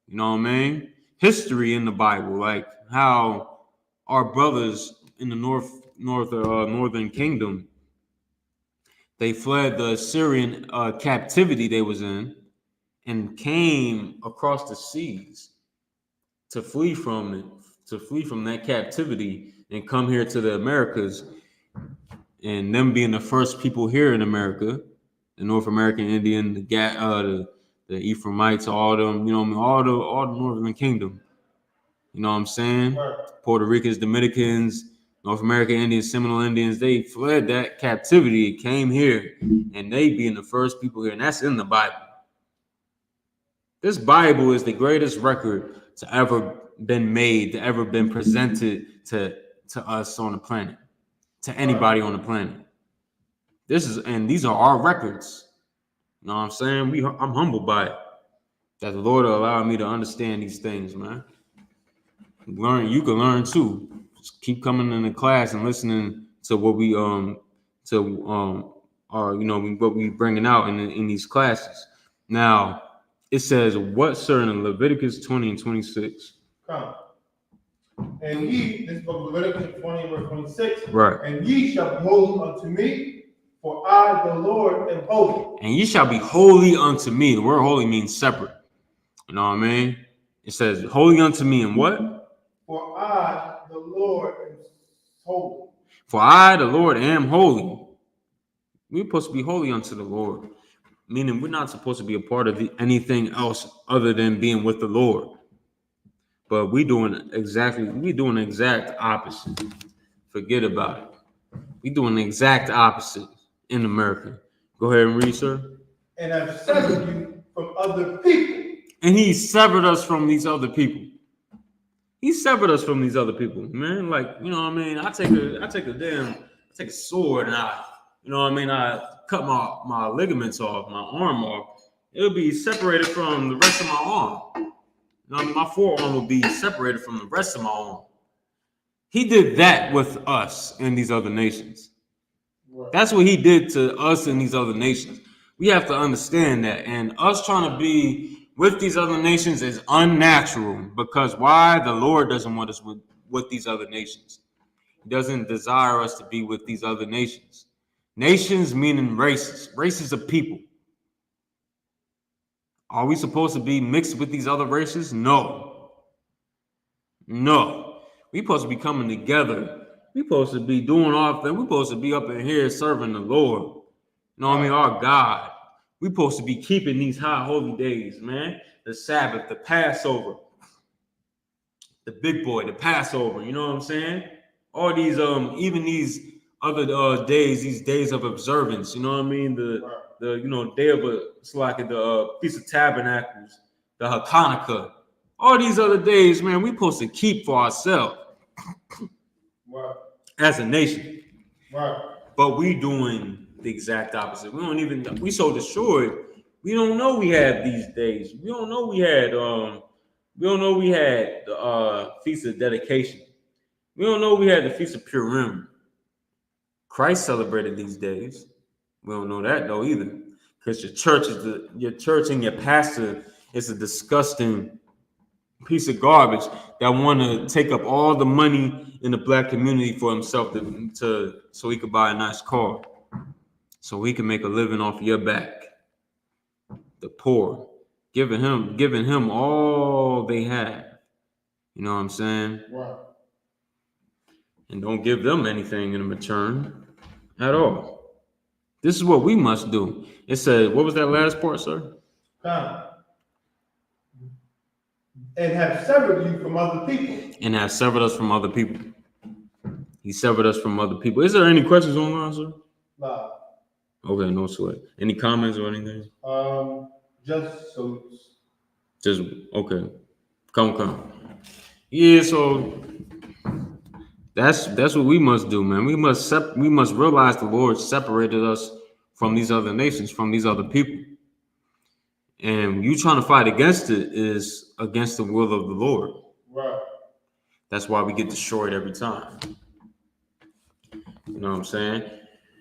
You know what I mean? History in the Bible, like how our brothers in the northern kingdom, they fled the Assyrian captivity they was in and came across the seas to flee from it, to flee from that captivity and come here to the Americas, and them being the first people here in America, the North American Indian, the Ephraimites, all them, you know what I mean, all the Northern Kingdom. You know what I'm saying? Right. Puerto Ricans, Dominicans, North American Indians, Seminole Indians, they fled that captivity, came here, and they being the first people here, and that's in the Bible. This Bible is the greatest record to ever been made, to ever been presented to us on the planet, to anybody on the planet. These are our records. You know what I'm saying? I'm humbled by it. That the Lord will allow me to understand these things, man. You can learn too. Just keep coming into class and listening to what we what we bringing out in these classes. Now, it says what, sir, in Leviticus 20 and 26. Come. And ye, this book of Leviticus 20 verse 26. Right. And ye shall be holy unto me, for I, the Lord, am holy. And ye shall be holy unto me. The word holy means separate. You know what I mean? It says holy unto me, and what? For I, the Lord, am holy. For I, the Lord, am holy. We're supposed to be holy unto the Lord. Meaning we're not supposed to be a part of anything else other than being with the Lord. But we doing the exact opposite. Forget about it. We doing the exact opposite in America. Go ahead and read, sir. And have severed you from other people. And he severed us from these other people. He severed us from these other people, man. Like, you know what I mean? I take a sword and I cut my ligaments off, my arm off. It'll be separated from the rest of my arm. You know, my forearm will be separated from the rest of my arm. He did that with us and these other nations. Right. That's what he did to us and these other nations. We have to understand that. And us trying to be with these other nations is unnatural. Because why? The Lord doesn't want us with these other nations. He doesn't desire us to be with these other nations. Nations meaning races of people. Are we supposed to be mixed with these other races? No. We supposed to be coming together. We supposed to be doing our thing. We supposed to be up in here serving the Lord. You know what I mean? Our God. We supposed to be keeping these high holy days, man. The Sabbath, the Passover, the big boy, the Passover. You know what I'm saying? All these, even these other days, these days of observance. You know what I mean? The day of it's like the Feast of Tabernacles, the Hanukkah. All these other days, man, we supposed to keep for ourselves. Right. As a nation. Right. But we doing the exact opposite. We so destroyed. We don't know we had these days. We don't know we had the Feast of Dedication. We don't know we had the Feast of Purim. Christ celebrated these days. We don't know that though either. Because your church and your pastor is a disgusting piece of garbage that want to take up all the money in the black community for himself so he could buy a nice car, so he can make a living off your back. The poor, giving him all they have. You know what I'm saying? Right. And don't give them anything in return at all. This is what we must do. It said, what was that last part, sir? Come. And have severed you from other people. And have severed us from other people. He severed us from other people. Is there any questions online, sir? No. Okay, no sweat. Any comments or anything? Just so. Just okay. Come. Yeah, so that's what we must do, man. We must realize the Lord separated us from these other nations, from these other people. And you trying to fight against it is against the will of the Lord. Right. That's why we get destroyed every time. You know what I'm saying?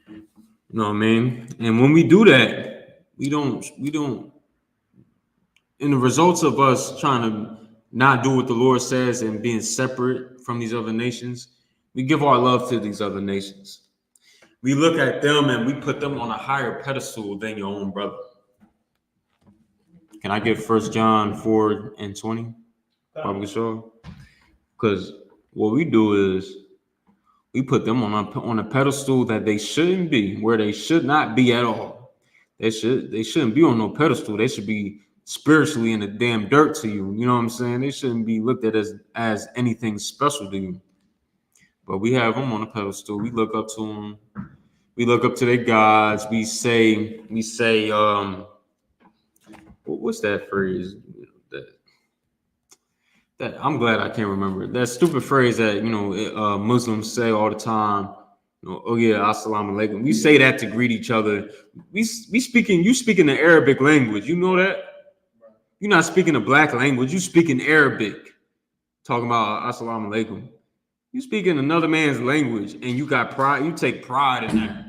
You know what I mean? And when we do that, we don't, in the results of us trying to not do what the Lord says and being separate from these other nations, we give our love to these other nations. We look at them and we put them on a higher pedestal than your own brother. Can I get 1 John 4 and 20? Probably so. Because what we do is we put them on a pedestal that they shouldn't be, where they should not be at all. They shouldn't be on no pedestal. They should be spiritually in the damn dirt to you. You know what I'm saying? They shouldn't be looked at as anything special to you. But we have them on a pedestal. We look up to them. We look up to their gods. We say, what's that phrase? That I'm glad I can't remember. That stupid phrase that Muslims say all the time. Oh yeah, assalamu alaikum. We say that to greet each other. You speaking the Arabic language. You know that? You're not speaking a black language. You speaking Arabic. Talking about assalamu alaikum. You speaking another man's language, and you got pride. You take pride in that.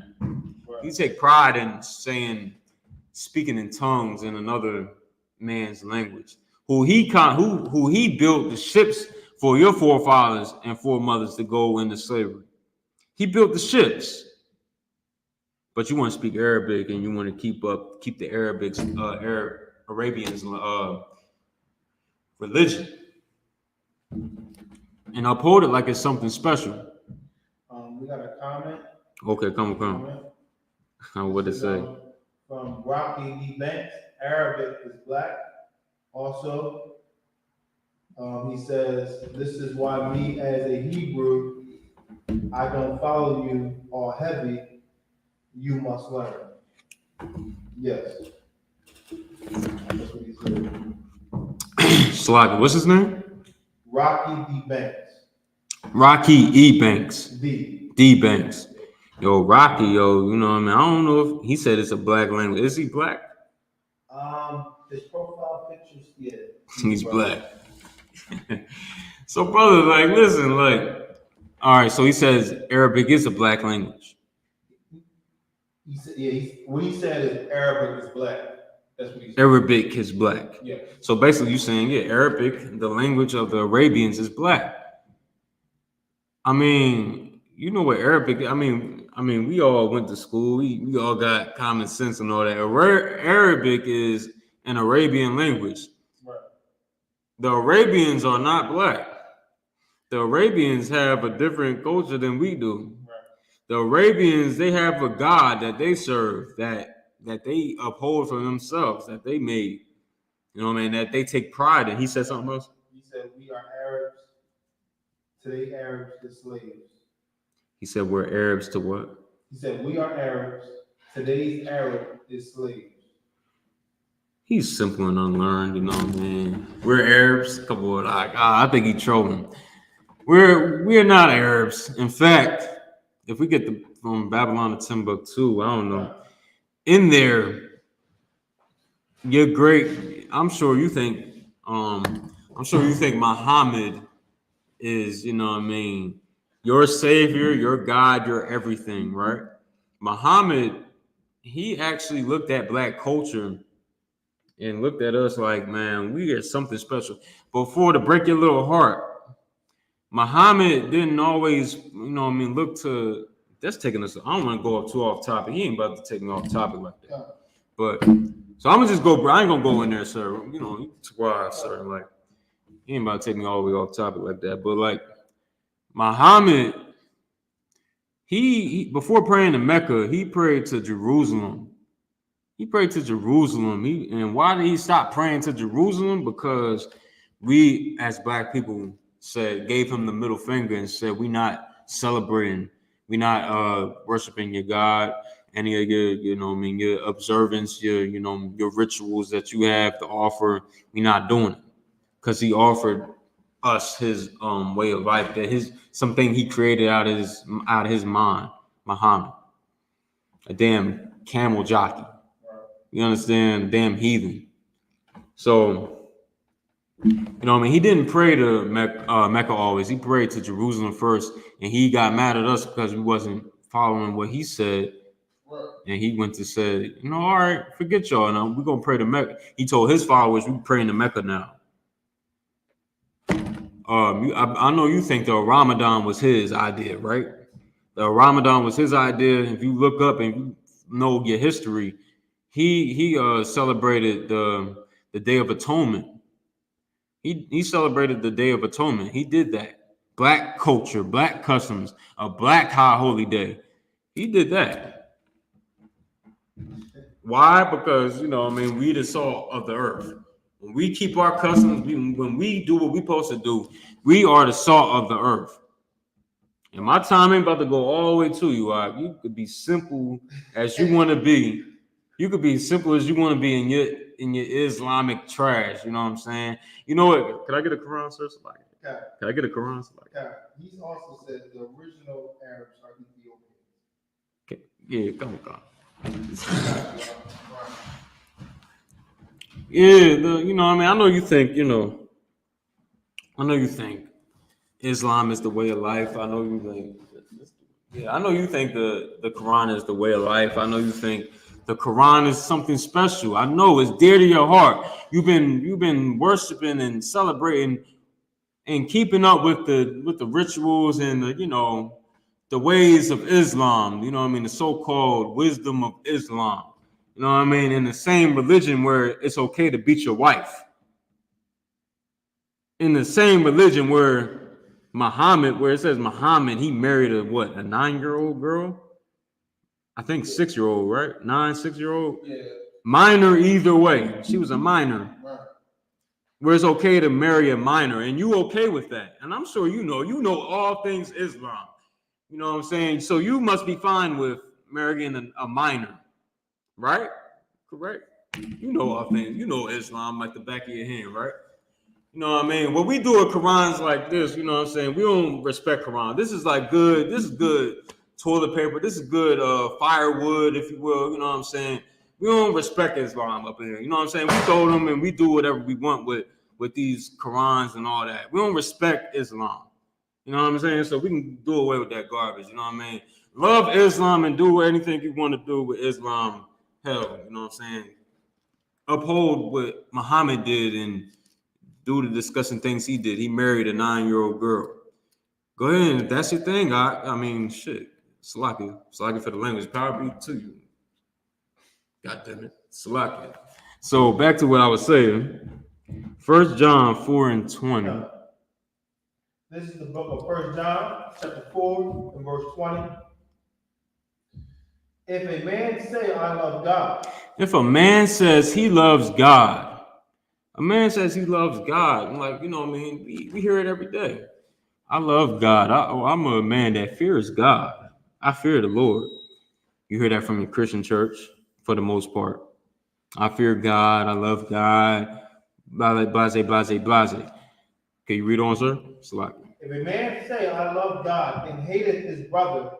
You take pride in speaking in tongues in another man's language. Who he built the ships for your forefathers and foremothers to go into slavery. He built the ships, but you want to speak Arabic and you want to keep the Arabians religion and uphold it like it's something special. We got a comment. Okay, come. What to say? From Rocky D. Banks, Arabic is black. Also, he says, this is why me as a Hebrew, I don't follow you all heavy. You must learn. Yes. That's what he said. Slack, what's his name? Rocky D. Banks. Rocky E. Banks. D. Banks. Yo, Rocky, you know what I mean? I don't know if he said it's a black language. Is he black? His profile pictures, yeah. He's black. So, brother, like, listen, like, all right, so he says Arabic is a black language. He said, what he said is Arabic is black. That's what he said. Arabic is black. Yeah. So basically you're saying, yeah, Arabic, the language of the Arabians, is black. I mean, you know what Arabic, I mean, we all went to school. We all got common sense and all that. Arabic is an Arabian language. Right. The Arabians are not black. The Arabians have a different culture than we do. Right. The Arabians, they have a God that they serve, that they uphold for themselves, that they made. You know what I mean? That they take pride in. He said something else? He said, we are Arabs. Today, Arabs is slaves. He said, we're Arabs to what? He said, we are Arabs. Today's Arab is slaves. He's simple and unlearned, you know what I mean? We're Arabs. Come on, I think he's trolling. We're not Arabs. In fact, if we get from Babylon to Timbuktu, I don't know. In there, you're great. I'm sure you think Muhammad is, you know what I mean, your savior, your God, your everything, right? Muhammad, he actually looked at black culture and looked at us like, man, we are something special. Before, to break your little heart, Muhammad didn't always, you know what I mean, look to, that's taking us, I don't want to go up too off topic. He ain't about to take me off topic like that. But, so I'm going to just go, I ain't going to go in there, sir. You know, squad, sir. Like, he ain't about to take me all the way off topic like that. But, like, Muhammad, he before praying to Mecca, he prayed to Jerusalem. He prayed to Jerusalem. And why did he stop praying to Jerusalem? Because we, as black people, gave him the middle finger and said, we're not celebrating, we're not worshiping your God, any of your, you know what I mean, your observance, your rituals that you have to offer, we're not doing it. Because he offered us his way of life, that something he created out of his mind, Muhammad. A damn camel jockey. You understand? Damn heathen. So, you know what I mean? He didn't pray to Mecca always. He prayed to Jerusalem first, and he got mad at us because we wasn't following what he said. And he went to say, all right, forget y'all now. We're going to pray to Mecca. He told his followers, we're praying to Mecca now. I know you think the Ramadan was his idea, right? The Ramadan was his idea. If you look up and you know your history, he celebrated the Day of Atonement. He celebrated the Day of Atonement. He did that. Black culture, black customs, a black high holy day. He did that. Why? Because we the salt of the earth. When we keep our customs, when we do what we supposed to do, we are the salt of the earth. And my time ain't about to go all the way to you. You could be simple as you want to be. You could be as simple as you want to be in your Islamic trash. You know what I'm saying? You know what? Could I get a Quran, sir? Okay. Can I get a Quran? Okay. He's also said the original Arabs are Ethiopians. Okay. Yeah, come on. Yeah, I know you think, Islam is the way of life. I know you think the Quran is the way of life. I know you think the Quran is something special. I know it's dear to your heart. You've been worshiping and celebrating and keeping up with the rituals and the ways of Islam. The so-called wisdom of Islam. In the same religion where it's okay to beat your wife. In the same religion where it says Muhammad, he married a 9-year-old girl? I think 6-year-old, right? 6-year-old? Yeah. Minor either way. She was a minor. Right. Where it's okay to marry a minor, and you okay with that. And I'm sure you know all things Islam. You know what I'm saying? So you must be fine with marrying a minor, right? Correct? You know all things. You know Islam like the back of your hand, right? You know what I mean? When we do a Quran's like this, you know what I'm saying? We don't respect Quran. This is good toilet paper. This is good firewood, if you will. You know what I'm saying? We don't respect Islam up in here. You know what I'm saying? We throw them and we do whatever we want with these Qurans and all that. We don't respect Islam. You know what I'm saying? So we can do away with that garbage. You know what I mean? Love Islam and do anything you want to do with Islam. Hell, you know what I'm saying? Uphold what Muhammad did and do the disgusting things he did. He married a 9-year-old girl. Go ahead, if that's your thing. I mean, shit. Salaki for the language. Power be to you. God damn it. Salaki. So back to what I was saying. 1 John 4:20. This is the book of 1 John, chapter 4, and verse 20. If a man say, I love God. If a man says he loves God. A man says he loves God. I'm like, we hear it every day. I love God. I'm a man that fears God. I fear the Lord. You hear that from your Christian church for the most part. I fear God. I love God. Blase. Can you read on, sir? If a man say, I love God, and hateth his brother,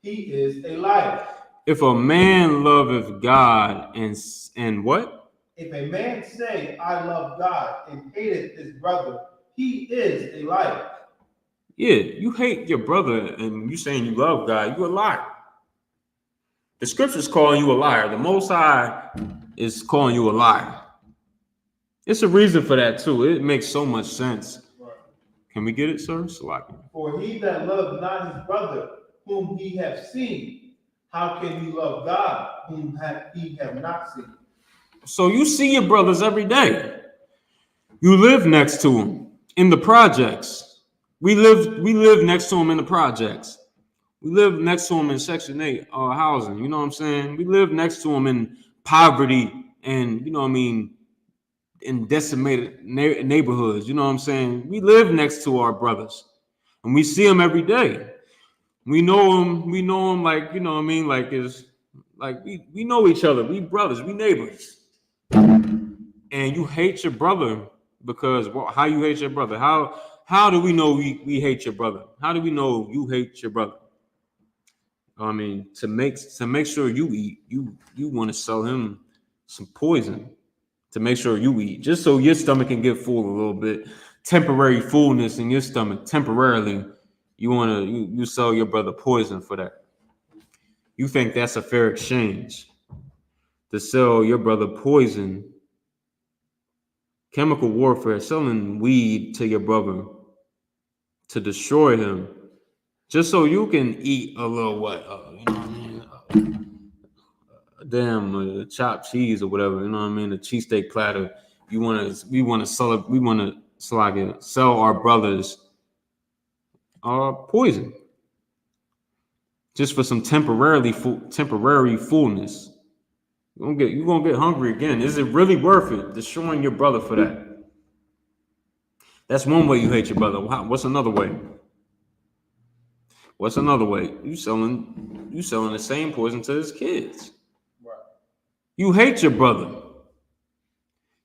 he is a liar. If a man loveth God and what? If a man say, I love God, and hateth his brother, he is a liar. Yeah, you hate your brother and you saying you love God, you a liar. The scripture's calling you a liar. The Most High is calling you a liar. It's a reason for that too. It makes so much sense. Right. Can we get it, sir? Salaki. For he that loveth not his brother, whom he hath seen, how can he love God, whom he have not seen? So you see your brothers every day. You live next to them in the projects. We live next to them in the projects. We live next to them in Section 8 housing. You know what I'm saying? We live next to them in poverty and, in decimated neighborhoods. You know what I'm saying? We live next to our brothers and we see them every day. We know them like, like it's like we know each other. We brothers, we neighbors. And you hate your brother because how you hate your brother? How do we know we hate your brother? How do we know you hate your brother? To make sure you eat, you want to sell him some poison to make sure you eat, just so your stomach can get full a little bit. Temporary fullness in your stomach, temporarily, you sell your brother poison for that. You think that's a fair exchange to sell your brother poison? Chemical warfare, selling weed to your brother to destroy him, just so you can eat a little chopped cheese or whatever. A cheesesteak platter. We want to sell our brothers poison just for some temporary fullness. You're gonna get hungry again. Is it really worth it destroying your brother for that? That's one way you hate your brother. What's another way? What's another way? You selling the same poison to his kids. Right. You hate your brother.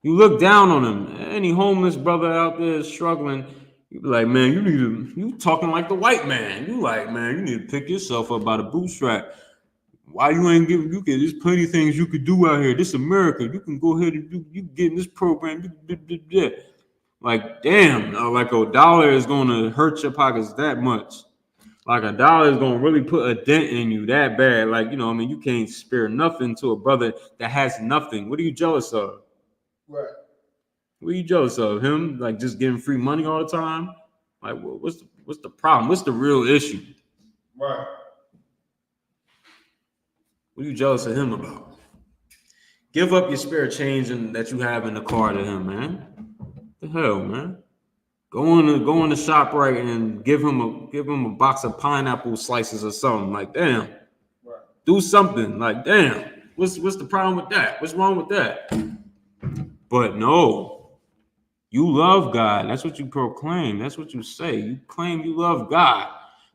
You look down on him. Any homeless brother out there struggling, you be like, man, you talking like the white man. You like, man, you need to pick yourself up by the bootstrap. Why you ain't giving? There's plenty of things you could do out here. This America, you can go ahead and you get in this program. Like, damn, like $1 is gonna hurt your pockets that much. Like $1 is gonna really put a dent in you that bad. Like, you can't spare nothing to a brother that has nothing. What are you jealous of? Right. What are you jealous of? Him like just getting free money all the time? Like, what's the problem? What's the real issue? Right. What are you jealous of him about? Give up your spare change that you have in the car to him, man. What the hell, man? Go in the shop right and give him a box of pineapple slices or something. Like, damn. Right. Do something. Like, damn. What's the problem with that? What's wrong with that? But no, you love God. That's what you proclaim. That's what you say. You claim you love God,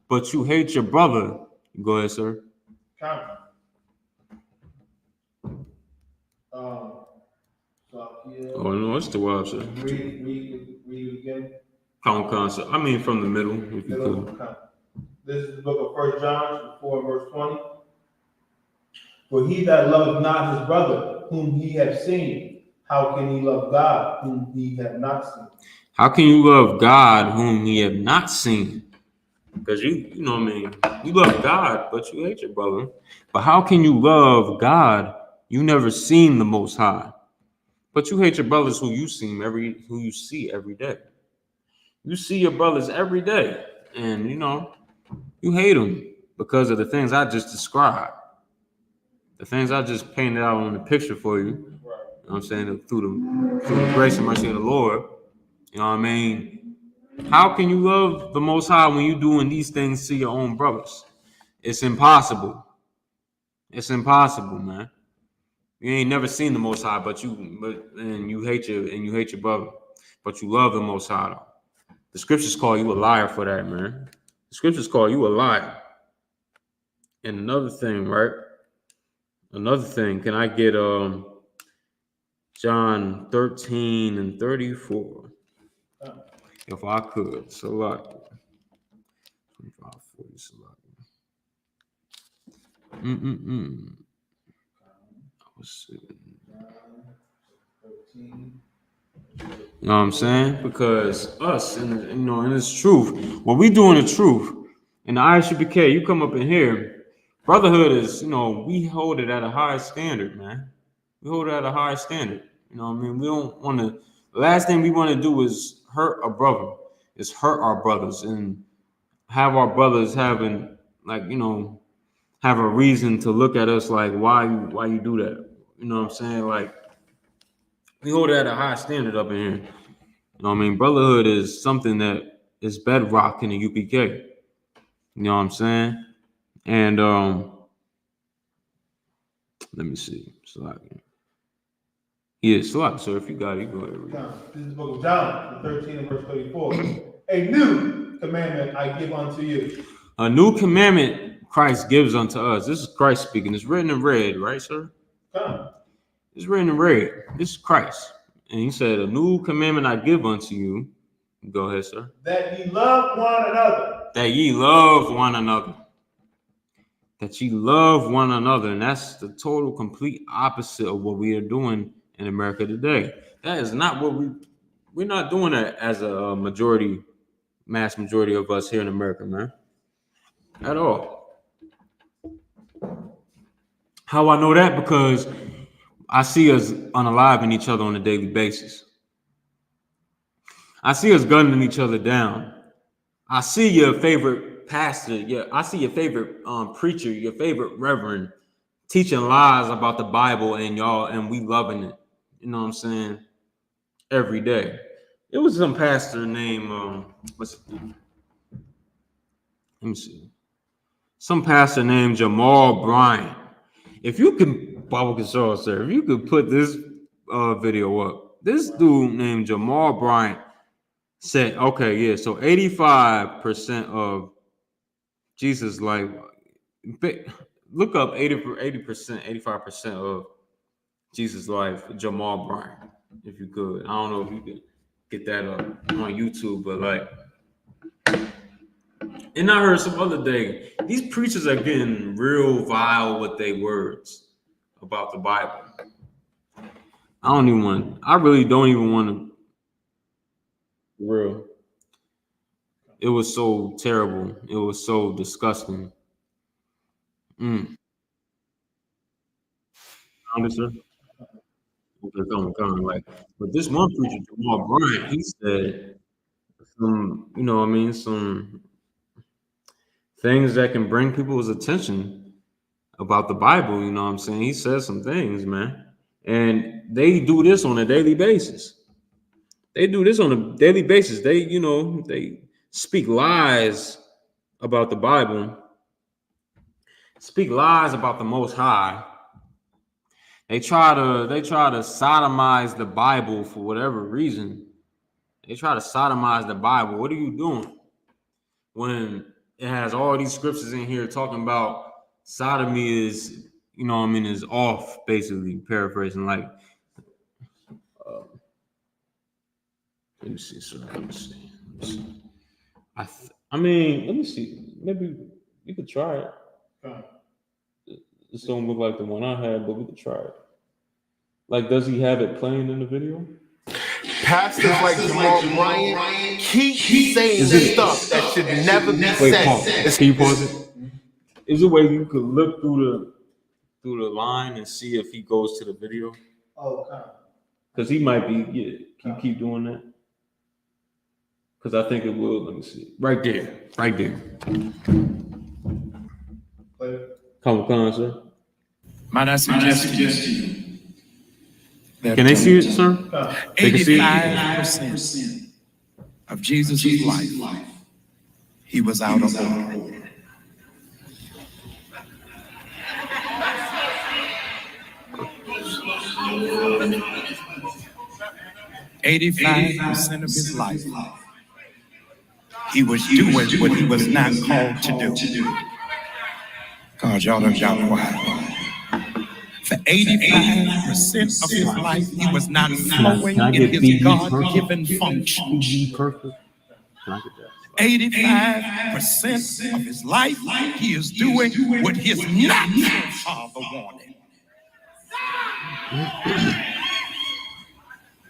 but you hate your brother. Go ahead, sir. Comment. Oh no, it's the wild, sir. Read it again. Concept. I mean, from the middle, if you could. This is the book of 1 John 4 verse 20. For he that loveth not his brother, whom he hath seen, how can he love God, whom he hath not seen? How can you love God, whom he have not seen? Because you love God, but you hate your brother. But how can you love God? You never seen the Most High, but you hate your brothers who you see every day. You see your brothers every day, and you hate them because of the things I just described, the things I just painted out on the picture for you. You know what I'm saying? Through the grace and mercy of the Lord. You know what I mean? How can you love the Most High when you're doing these things to your own brothers? It's impossible. It's impossible, man. You ain't never seen the Most High, but you hate your brother, but you love the Most High. Though. The scriptures call you a liar for that, man. The scriptures call you a liar. And another thing, right? Another thing, can I get John 13 and 34? If I could, select 25, 40, select. You know what I'm saying? Because us, and it's truth. What we doing the truth. In the I.S.U.P.K, you come up in here, brotherhood is, we hold it at a high standard, man. We hold it at a high standard. You know what I mean? We don't want to, the last thing we want to do is hurt a brother, is hurt our brothers and have our brothers having, like, have a reason to look at us like, why you do that? You know what I'm saying? Like, we hold it at a high standard up in here. You know what I mean? Brotherhood is something that is bedrock in the UPK. You know what I'm saying? And let me see. Slack. Yeah, Slack, sir. If you got it, you go ahead. This is the book of John, 13 and verse 34. A new commandment I give unto you. A new commandment Christ gives unto us. This is Christ speaking. It's written in red, right, sir? It's written in red. This is Christ. And he said, a new commandment I give unto you. Go ahead, sir. That ye love one another. That ye love one another. That ye love one another. And that's the total, complete opposite of what we are doing in America today. That is not what we're not doing that as a mass majority of us here in America, man. At all. How I know that? Because I see us unaliving each other on a daily basis. I see us gunning each other down. I see your favorite pastor, I see your favorite preacher, your favorite reverend teaching lies about the Bible and we loving it. You know what I'm saying? Every day. It was some pastor named let me see. Some pastor named Jamal Bryant. If you can, Bible Control, sir, if you could put this video up, this dude named Jamal Bryant said, okay, yeah, so 85% of Jesus' life, look up 80%, 85% of Jesus' life, Jamal Bryant, if you could. I don't know if you could get that up on YouTube, but like, and I heard some other day, these preachers are getting real vile with their words about the Bible. I really don't even want to, real. It was so terrible. It was so disgusting. Sir? Okay, come, like, but this one preacher, Jamal Bryant, he said some, some things that can bring people's attention about the Bible. You know what I'm saying? He says some things, man. And they do this on a daily basis. They do this on a daily basis. They speak lies about the Bible, speak lies about the Most High. They try to sodomize the Bible for whatever reason. They try to sodomize the Bible. What are you doing when it has all these scriptures in here talking about sodomy is, is off, basically, paraphrasing. Like, let me see, sir. Let me see. Let me see. Maybe you could try it. This don't look like the one I had, but we could try it. Like, does he have it playing in the video? Pastors like Jamal Bryant keep saying stuff that should never be said. Pause. Can you pause it? Is there a way you could look through the line and see if he goes to the video? Oh, okay. Because he might be. Keep doing that. Because I think it will. Let me see. Right there. Come on, sir. Might I suggest to you that can they see it, sir? 85% of Jesus' life, he was out of order. %85 of his life, he was doing what he was not called to do. God, y'all done got quiet. For 85% of his life, he was not flowing in his God-given function. 85% of his life, he is doing what his natural father wanted.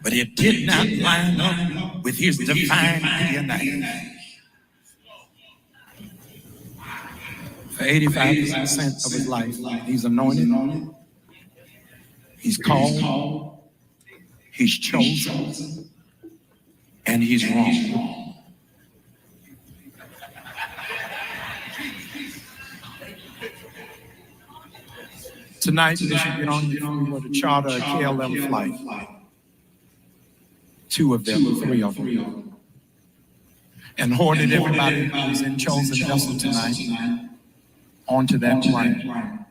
But it did not line up with his divine DNA. For 85% of his life, he's anointed. He's called, he's chosen, and he's wrong. Tonight, you should get on the charter a KLM flight. 2 of them, 3 of them. And hoarded everybody who's in chosen vessel tonight onto that plane.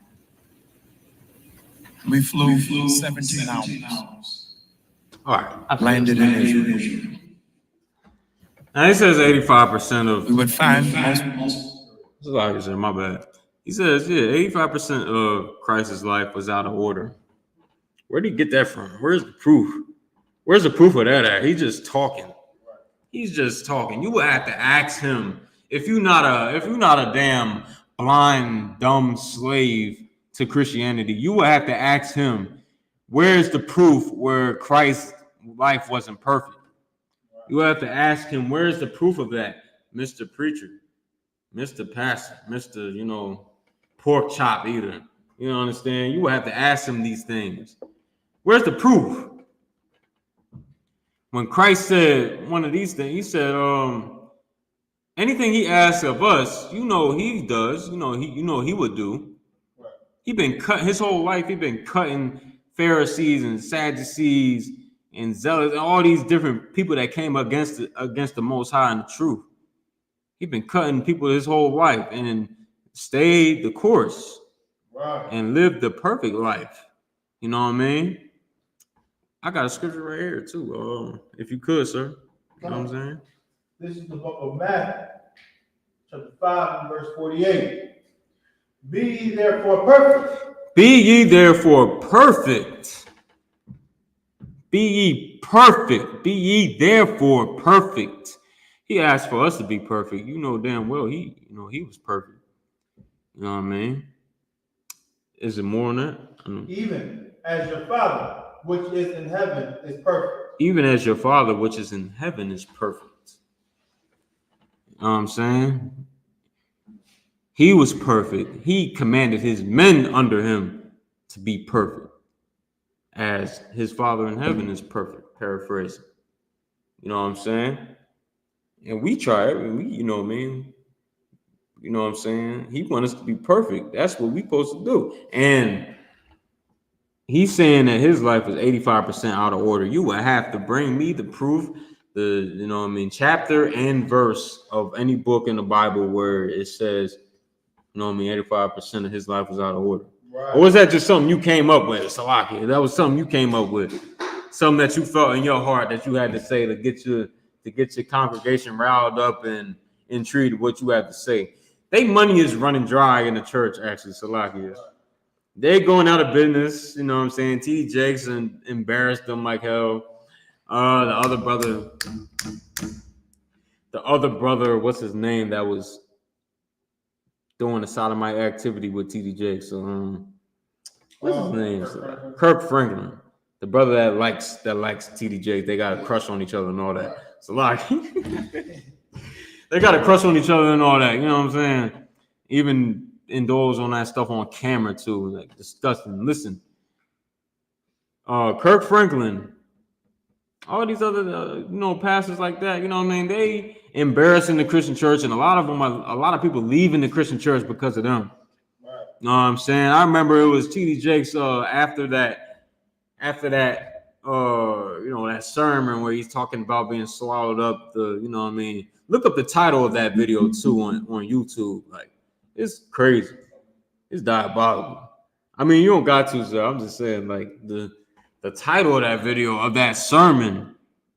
We flew 17 hours. All right. Landed in Israel. Now he says 85% of. We would find most. My bad. He says, 85% of Christ's life was out of order. Where did he get that from? Where's the proof? Where's the proof of that at? He's just talking. He's just talking. You would have to ask him if you're not a damn blind, dumb slave to Christianity. You would have to ask him, where's the proof where Christ's life wasn't perfect? You would have to ask him, where's the proof of that, Mr. Preacher, Mr. Pastor, Mr. Pork chop eater. You know, understand? You would have to ask him these things. Where's the proof? When Christ said one of these things, he said, anything he asks of us, he does, he would do. He been cut his whole life. He been cutting Pharisees and Sadducees and zealous and all these different people that came against the Most High and the truth. He's been cutting people his whole life and stayed the course and lived the perfect life. You know what I mean? I got a scripture right here too. If you could, sir. You know what I'm saying? This is the book of Matthew, chapter 5, and verse 48. Be ye therefore perfect. Be ye therefore perfect. Be ye perfect. Be ye therefore perfect. He asked for us to be perfect. You know damn well he was perfect. You know what I mean? Is it more than that? Even as your Father, which is in heaven, is perfect. Even as your Father, which is in heaven, is perfect. You know what I'm saying? He was perfect. He commanded his men under him to be perfect, as his Father in heaven is perfect. Paraphrasing. You know what I'm saying? And we try it. You know what I mean? You know what I'm saying? He wants us to be perfect. That's what we supposed to do. And he's saying that his life is 85% out of order. You would have to bring me the proof, chapter and verse of any book in the Bible where it says, 85% of his life was out of order. Right. Or was that just something you came up with, Salaki? That was something you came up with. Something that you felt in your heart that you had to say to get your congregation riled up and intrigued with what you had to say. They money is running dry in the church, actually, Salaki. They're going out of business, you know what I'm saying? T.D. Jakes embarrassed them like hell. The other brother, what's his name, that was doing the sodomite activity with T.D. Jakes. What's his name? Kirk Franklin. The brother that likes T.D. Jakes. They got a crush on each other and all that. It's a lot. They got a crush on each other and all that. You know what I'm saying? Even indulge on that stuff on camera too. Like disgusting. Listen, Kirk Franklin, all these other pastors like that. You know what I mean? They embarrassing the Christian church, and a lot of people leaving the Christian church because of them. Right. You know what I'm saying? I remember it was T.D. Jakes after that that sermon where he's talking about being swallowed up. Look up the title of that video too on YouTube. Like, it's crazy. It's diabolical. I mean, you don't got to, sir. I'm just saying, like, the title of that video of that sermon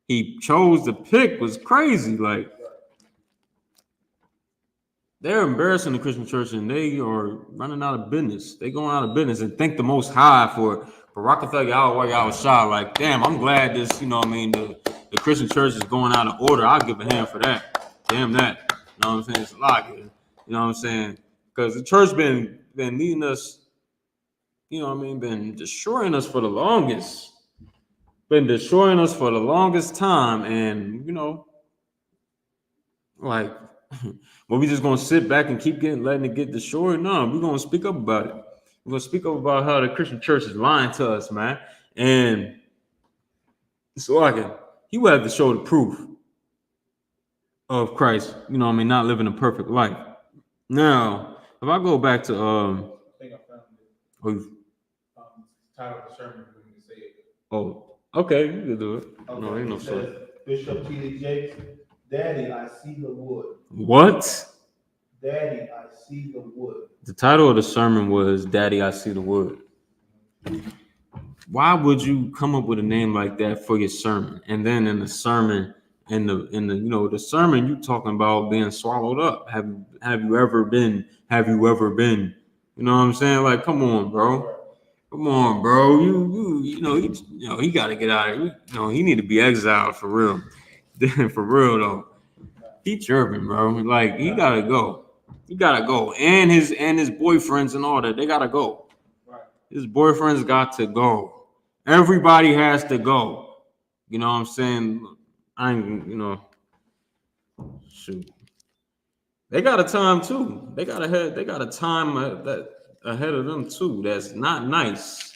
he chose to pick was crazy. Like, they're embarrassing the Christian church and they are running out of business. They going out of business, and thank the Most High for Rockefeller Yahweh. Like, damn, I'm glad this, the Christian church is going out of order. I'll give a hand for that. Damn that. You know what I'm saying? It's a lot here. You know what I'm saying? Because the church been leading us, been destroying us for the longest. Been destroying us for the longest time. And, like, well, we just gonna sit back and keep letting it get destroyed? No, we're gonna speak up about it. We're gonna speak up about how the Christian church is lying to us, man. And so he would have to show the proof of Christ, not living a perfect life. Now, if I go back to I think I found it. Title of the sermon when you say it. Oh, okay, you can do it. Okay, No, ain't no story. Bishop T.D. Jakes, Daddy, I see the wood. What? Daddy, I see the wood. The title of the sermon was Daddy, I See the Wood. Why would you come up with a name like that for your sermon? And then in the sermon, in the sermon, you talking about being swallowed up. Have you ever been? You know what I'm saying? Like, come on, bro. Come on, bro. He got to get out of here. He need to be exiled for real. For real though. He chirping, bro. Like, he gotta go. He gotta go. And his boyfriends and all that, they gotta go. His boyfriends got to go. Everybody has to go. You know what I'm saying? Shoot. They got a time too. They got a time that ahead of them too. That's not nice.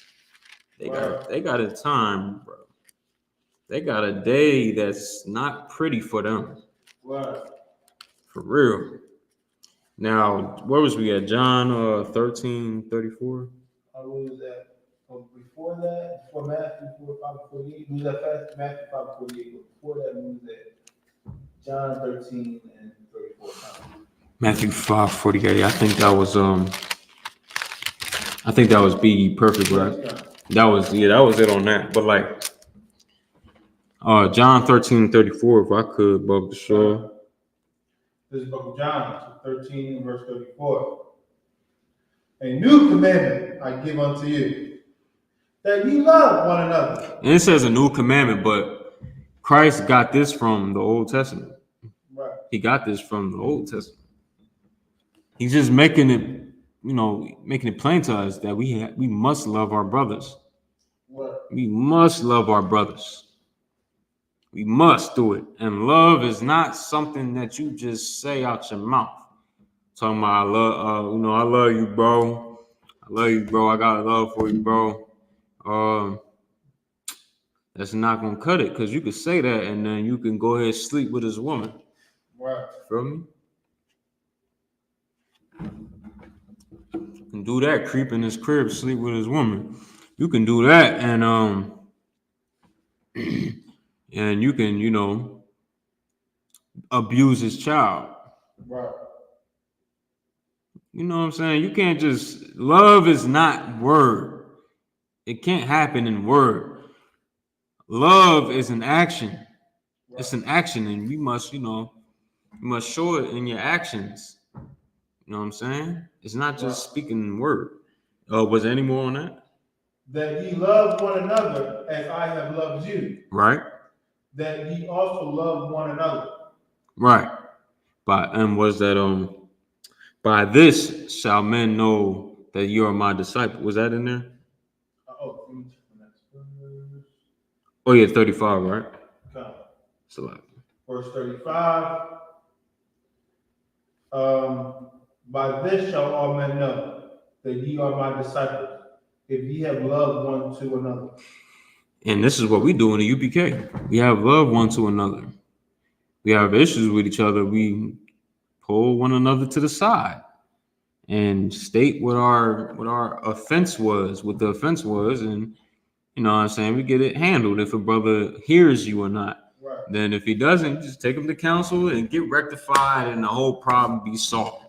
They got a time, bro. They got a day that's not pretty for them. What? For real. Now, where was we at? John 13:34. I was at before that, before Matthew 4:5-48, we was at fast Matthew 5:48, but before that we was at John 13 and 34. Matthew 5:48. I think that was Be Perfect, right? That was it on that. But like John 13:34, if I could, Bob the Shaw. This is the book of John, 13 and verse 34. A new commandment I give unto you, that ye love one another. And it says a new commandment, but Christ got this from the Old Testament. Right. He got this from the Old Testament. He's just making it plain to us that we must love our brothers. Right. We must love our brothers. We must do it. And love is not something that you just say out your mouth. Talking about I love you, bro. I love you, bro. I got love for you, bro. That's not gonna cut it, because you could say that and then you can go ahead and sleep with his woman. Right. Feel me? You can do that, creep in his crib, sleep with his woman. You can do that, and and you can, abuse his child. Right. You know what I'm saying? You can't just, love is not word. It can't happen in word. Love is an action. Right. It's an action, and you must show it in your actions. You know what I'm saying? It's not just speaking in word. Was there any more on that? That ye love one another as I have loved you. Right. That ye also love one another. Right. Was that by this shall men know that you are my disciple. Was that in there? Let me check the next verse. Oh yeah, 35, right? Okay. So verse 35. By this shall all men know that ye are my disciples, if ye have loved one to another. And this is what we do in the UPK. We have love one to another. We have issues with each other. We pull one another to the side and state what our offense was, what the offense was, and you know what I'm saying, we get it handled if a brother hears you or not. Right. Then if he doesn't, just take him to counsel and get rectified and the whole problem be solved.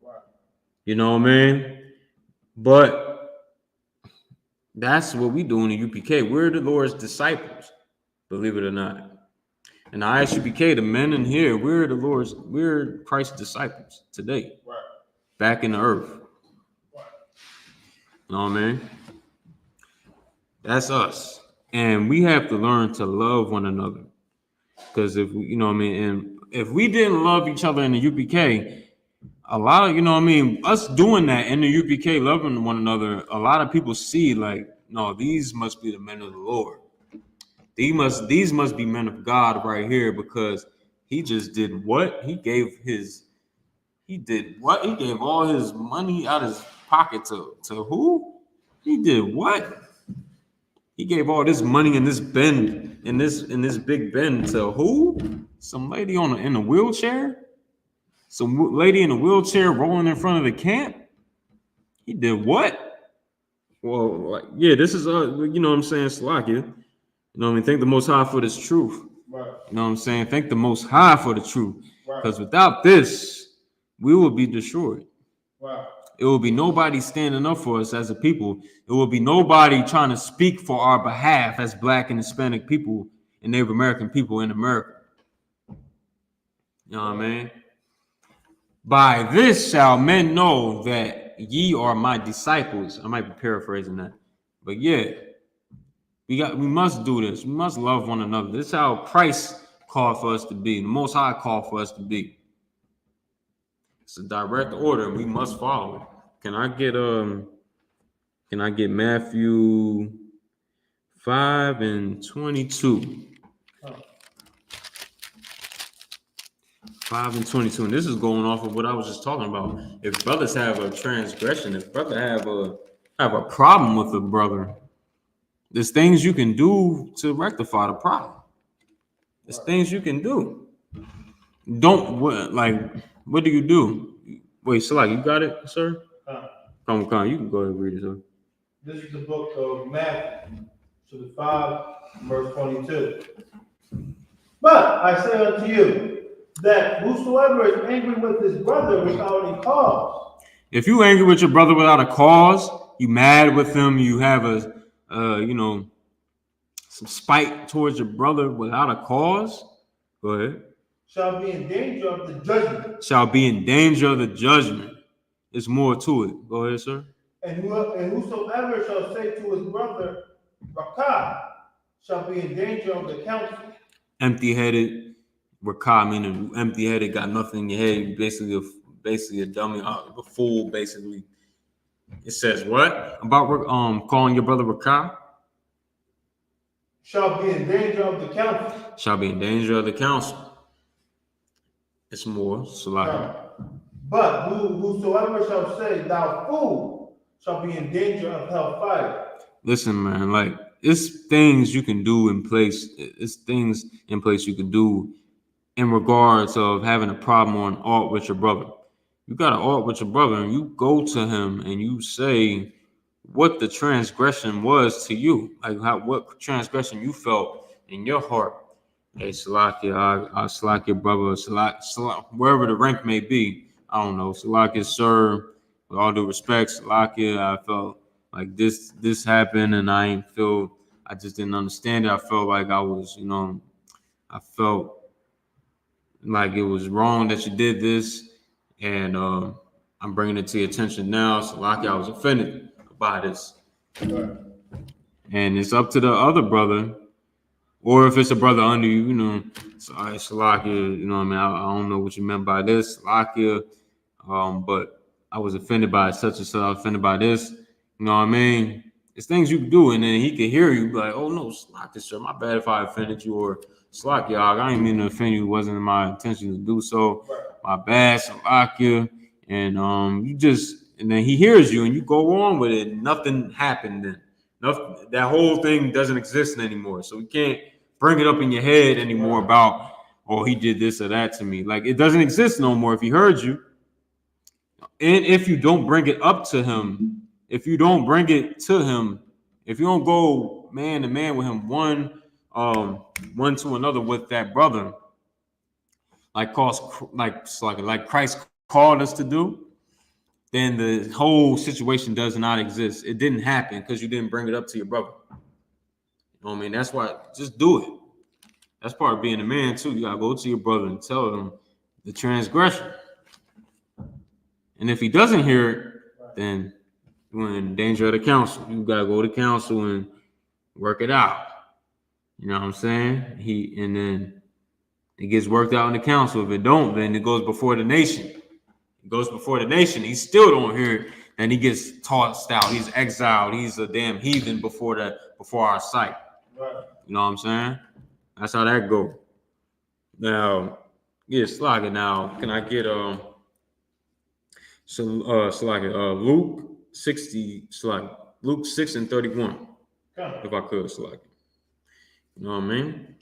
Right. You know what I mean? But that's what we do in the UPK. We're the Lord's disciples, believe it or not. And the I.S.U.P.K, the men in here, we're Christ's disciples today. Right. Back in the earth. Right. You know what I mean? That's us. And we have to learn to love one another. Because if we, and if we didn't love each other in the UPK, a lot of, us doing that in the UPK, loving one another, a lot of people see like, no, these must be the men of the Lord. These must be men of God right here, because he just did what? He gave all his money out of his pocket to who? He did what? He gave all this money in this bin, in this big bin to who? Some lady in a wheelchair? Some lady in a wheelchair rolling in front of the camp? He did what? Well, yeah, this is you know what I'm saying, Slakia. You know what I mean? Thank the Most High for this truth. Right. You know what I'm saying? Thank the Most High for the truth. Because without this, we will be destroyed. Right. It will be nobody standing up for us as a people. It will be nobody trying to speak for our behalf as Black and Hispanic people and Native American people in America. You know what I mean? By this shall men know that ye are my disciples. I might be paraphrasing that. But yeah, we must do this. We must love one another. This is how Christ called for us to be. The Most High called for us to be. It's a direct order. We must follow it. Can I get Matthew 5:22? 5:22. And this is going off of what I was just talking about. If brothers have a transgression, if brother have a problem with a brother, there's things you can do to rectify the problem. There's things you can do. What do you do? Wait, Salak, you got it, sir? Come on, you can go ahead and read it, sir. This is the book of Matthew, chapter 5, verse 22. But I say unto you, that whosoever is angry with his brother without any cause. If you angry with your brother without a cause, you mad with him, you have some spite towards your brother without a cause. Go ahead. Shall be in danger of the judgment. Shall be in danger of the judgment. There's more to it. Go ahead, sir. And whosoever shall say to his brother, Rakah, shall be in danger of the council. Empty-headed, Rakah, meaning empty-headed, got nothing in your head. You basically a dummy, a fool, basically. It says what about calling your brother Rakah? Shall be in danger of the council. Shall be in danger of the council. It's more. But whosoever shall say, thou fool, shall be in danger of hellfire. Listen, man, like it's things you can do in place. It's things in place you can do in regards of having a problem or an art with your brother. You got an art with your brother, and you go to him and you say what the transgression was to you, like what transgression you felt in your heart. Hey, Salakia, I slack your brother, Salak, wherever the rank may be. I don't know. Salakia, sir, with all due respect, Salakia, I felt like this happened, and I just didn't understand it. I felt like I felt like it was wrong that you did this, and I'm bringing it to your attention now. Salakia, I was offended by this. And it's up to the other brother, or if it's a brother under you, so all right, Salakia, I don't know what you meant by this, Salakia, but I was offended by such and such, I was offended by this, you know what I mean? It's things you can do, and then he can hear you like, oh no, Salakia, sir, my bad if I offended you, or Salakia, I didn't mean to offend you, it wasn't my intention to do so, my bad, Salakia, and and then he hears you, and you go on with it, nothing happened then. Nothing, that whole thing doesn't exist anymore, so we can't bring it up in your head anymore about, oh, he did this or that to me. Like, it doesn't exist no more if he heard you. And if you don't bring it up to him, if you don't bring it to him, if you don't go man to man with him, one to another with that brother, like Christ called us to do, then the whole situation does not exist. It didn't happen because you didn't bring it up to your brother. You know what I mean? That's why, just do it. That's part of being a man too. You gotta go to your brother and tell him the transgression. And if he doesn't hear it, then you're in danger of the council. You gotta go to council and work it out. You know what I'm saying? And then it gets worked out in the council. If it don't, then it goes before the nation. It goes before the nation. He still don't hear it, and he gets tossed out. He's exiled. He's a damn heathen before our sight. Right. You know what I'm saying? That's how that go. Now, yeah, Slaga. Now, can I get Slaga, Luke 60, Slaga, Luke 6:31, if I could, Slaga. You know what I mean?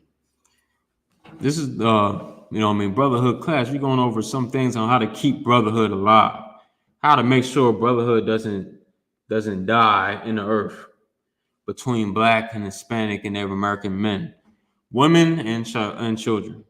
This is brotherhood class. We're going over some things on how to keep brotherhood alive, how to make sure brotherhood doesn't die in the earth between Black and Hispanic and Native American men, women, and children.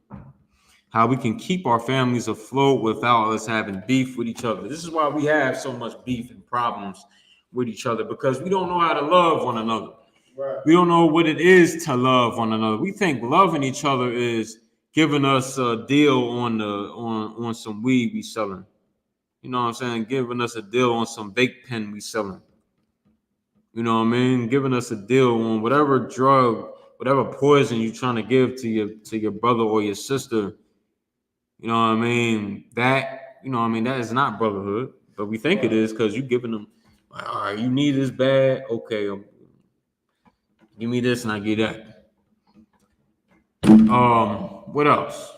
How we can keep our families afloat without us having beef with each other. This is why we have so much beef and problems with each other, because we don't know how to love one another. Right. We don't know what it is to love one another. We think loving each other is giving us a deal on some weed we selling. You know what I'm saying? Giving us a deal on some vape pen we selling. You know what I mean? Giving us a deal on whatever drug, whatever poison you're trying to give to your brother or your sister. You know what I mean? That is not brotherhood, but we think it is because you're giving them, all right, you need this bad, okay, give me this and I get that. What else?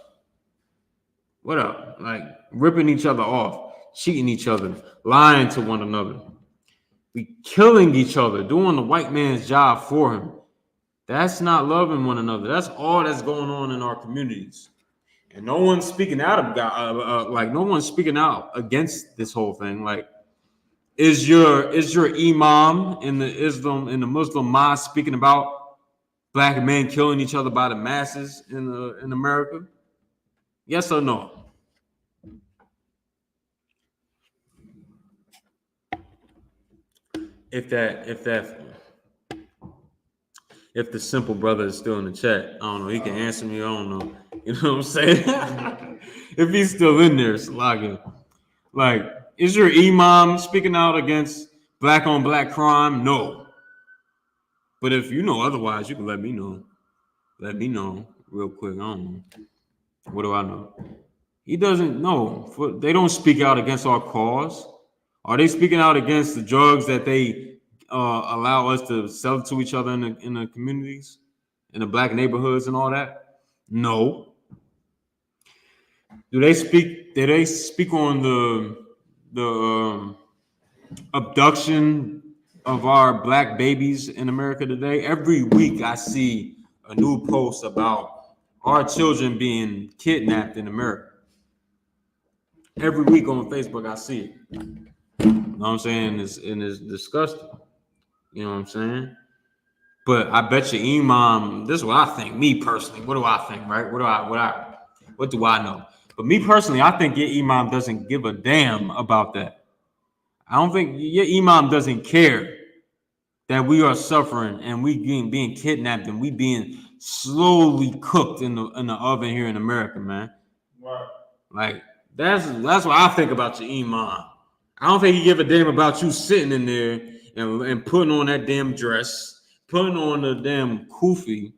What up? Like ripping each other off, cheating each other, lying to one another. We killing each other, doing the white man's job for him. That's not loving one another. That's all that's going on in our communities. And no one's speaking out no one's speaking out against this whole thing. Like, Is your imam in the Muslim mosque speaking about black men killing each other by the masses in America? Yes or no? If the simple brother is still in the chat, I don't know. He can answer me. I don't know. You know what I'm saying? If he's still in there, like, is your imam speaking out against black on black crime? No. But if you know otherwise, you can let me know. Let me know real quick. I don't know. What do I know? He doesn't know. They don't speak out against our cause. Are they speaking out against the drugs that they allow us to sell to each other in the communities, in the black neighborhoods and all that? No. Do they speak on the abduction of our black babies in America today? Every week I see a new post about our children being kidnapped in America. Every week on Facebook I see it. You know what I'm saying? It's disgusting. You know what I'm saying? But I bet you imam, this is what I think, me personally. What do I think, right? What do I know? But me personally, I think your imam doesn't give a damn about that. I don't think your imam doesn't care that we are suffering and we being kidnapped and we being slowly cooked in the oven here in America, man. Right. Like that's what I think about your imam. I don't think he give a damn about you sitting in there and putting on that damn dress, putting on the damn kufi.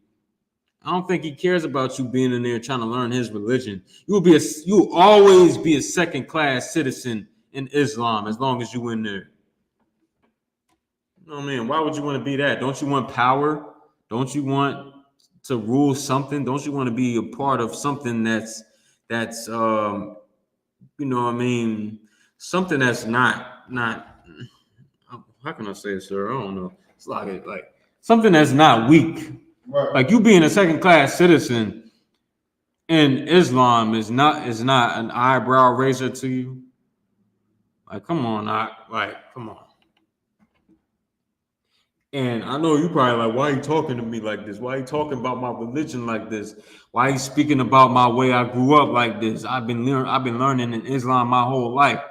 I don't think he cares about you being in there trying to learn his religion. You'll always be a second-class citizen in Islam as long as you in there. You know what I mean? Why would you want to be that? Don't you want power? Don't you want to rule something? Don't you want to be a part of something that's you know what I mean, something that's not how can I say it, sir? I don't know. It's like something that's not weak. Right. Like you being a second-class citizen in Islam is not an eyebrow raiser to you. Like, come on, come on. And I know you probably like, why are you talking to me like this? Why are you talking about my religion like this? Why are you speaking about my way I grew up like this? I've been learning in Islam my whole life.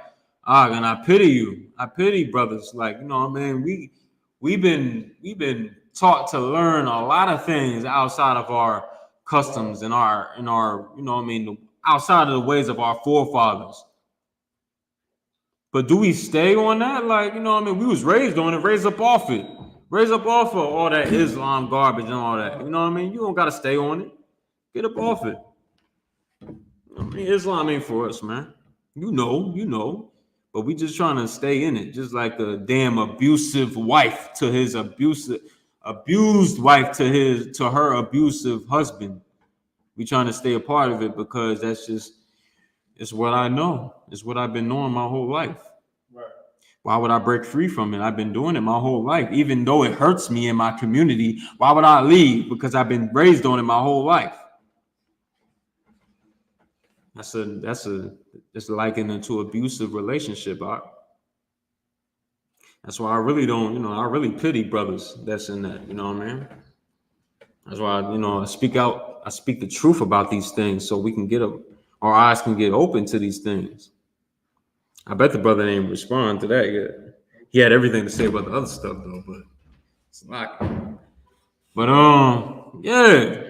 And I pity you. I pity brothers. Like, you know what I mean? We've been taught to learn a lot of things outside of our customs and our you know what I mean, outside of the ways of our forefathers. But do we stay on that? Like, you know what I mean? We was raised on it, raised up off it. Raise up off of all that Islam garbage and all that. You know what I mean? You don't got to stay on it. Get up off it. You know what I mean? Islam ain't for us, man. You know. But we just trying to stay in it. Just like a damn abusive wife to his abused wife to her abusive husband. We trying to stay a part of it because it's what I know. It's what I've been knowing my whole life. Why would I break free from it? I've been doing it my whole life. Even though it hurts me in my community, why would I leave? Because I've been raised on it my whole life. It's likened into abusive relationship. That's why I really don't, I really pity brothers that's in that, you know what I mean? That's why, I speak out, I speak the truth about these things so we can our eyes can get open to these things. I bet the brother didn't respond to that yet. He had everything to say about the other stuff though, but it's like, yeah.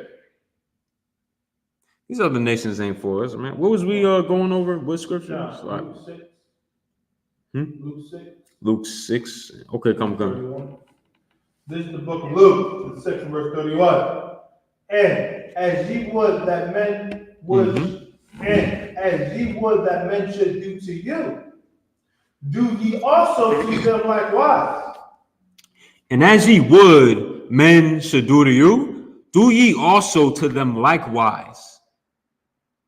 These other nations ain't for us, man. What was we going over? What scripture? Luke 6. Luke 6. Luke 6. Okay, come. This is the book of Luke, 6 verse 31. And as ye would that men should do to you, do ye also to them likewise. And as ye would men should do to you, do ye also to them likewise.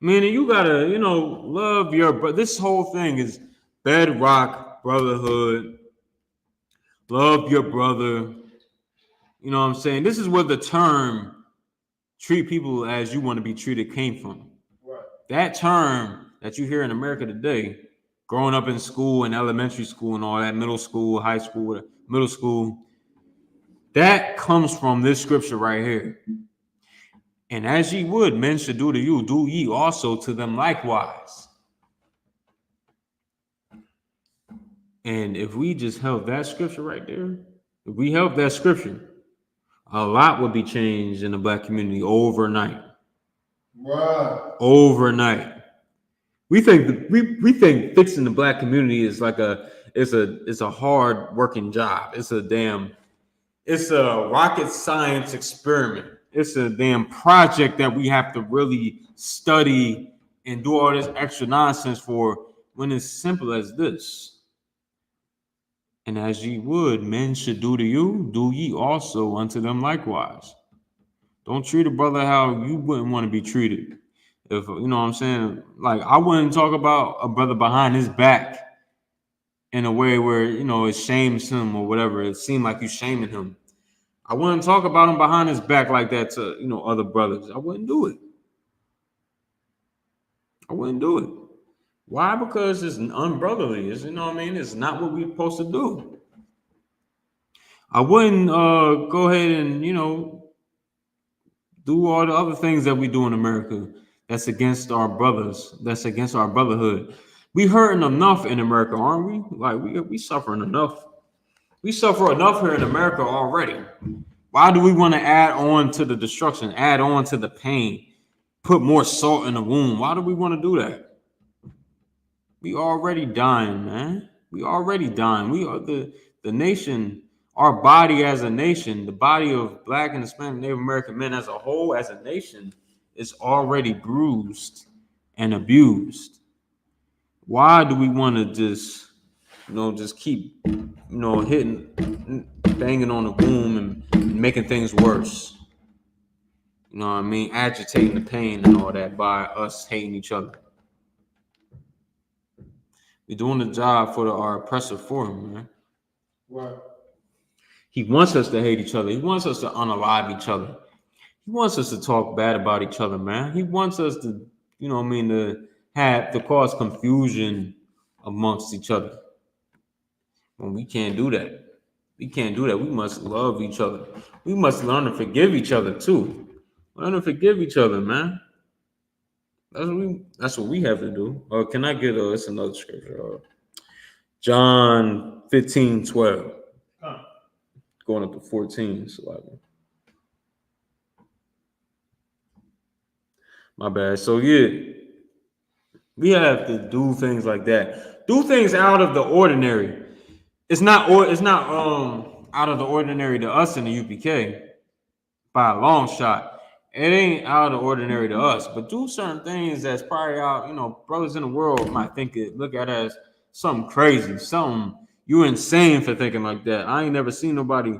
Meaning you gotta, love your brother. This whole thing is bedrock brotherhood. Love your brother. You know what I'm saying? This is where the term treat people as you want to be treated came from. Right. That term that you hear in America today growing up in school and elementary school and all that, middle school, high school, middle school, that comes from this scripture right here. And as ye would, men should do to you, do ye also to them likewise. And if we just held that scripture right there, if we held that scripture, a lot would be changed in the black community overnight. Right. Overnight. We think we think fixing the black community is like it's a hard working job. It's a rocket science experiment. It's a damn project that we have to really study and do all this extra nonsense for, when it's simple as this. And as ye would, men should do to you, do ye also unto them likewise. Don't treat a brother how you wouldn't want to be treated. If you know what I'm saying, like I wouldn't talk about a brother behind his back in a way where, you know, it shames him or whatever. It seemed like you shaming him. I wouldn't talk about him behind his back like that to, you know, other brothers. I wouldn't do it. I wouldn't do it. Why? Because it's unbrotherly. It's, you know what I mean? It's not what we're supposed to do. I wouldn't go ahead and, you know, do all the other things that we do in America that's against our brothers, that's against our brotherhood. We hurting enough in America, aren't we? Like we suffering enough. We suffer enough here in America already. Why do we want to add on to the destruction, add on to the pain, put more salt in the wound? Why do we want to do that? We already dying, man. We already dying. We are the nation, our body as a nation, the body of Black and Hispanic Native American men as a whole, as a nation, is already bruised and abused. Why do we want to just, you know, just keep, you know, hitting, banging on the boom and making things worse? You know what I mean? Agitating the pain and all that by us hating each other. We're doing the job for our oppressor for him, man. Right. He wants us to hate each other. He wants us to unalive each other. He wants us to talk bad about each other, man. He wants us to, you know what I mean, to cause confusion amongst each other. When we can't do that. We can't do that. We must love each other. We must learn to forgive each other too. Learn to forgive each other, man. That's what we have to do. Can I get it's another scripture? John 15:12. Going up to 14. So my bad. So yeah, we have to do things like that. Do things out of the ordinary. It's not out of the ordinary to us in the UPK by a long shot. It ain't out of the ordinary to us, but do certain things that's probably out, you know, brothers in the world might look at it as something crazy, something you're insane for thinking like that. I ain't never seen nobody,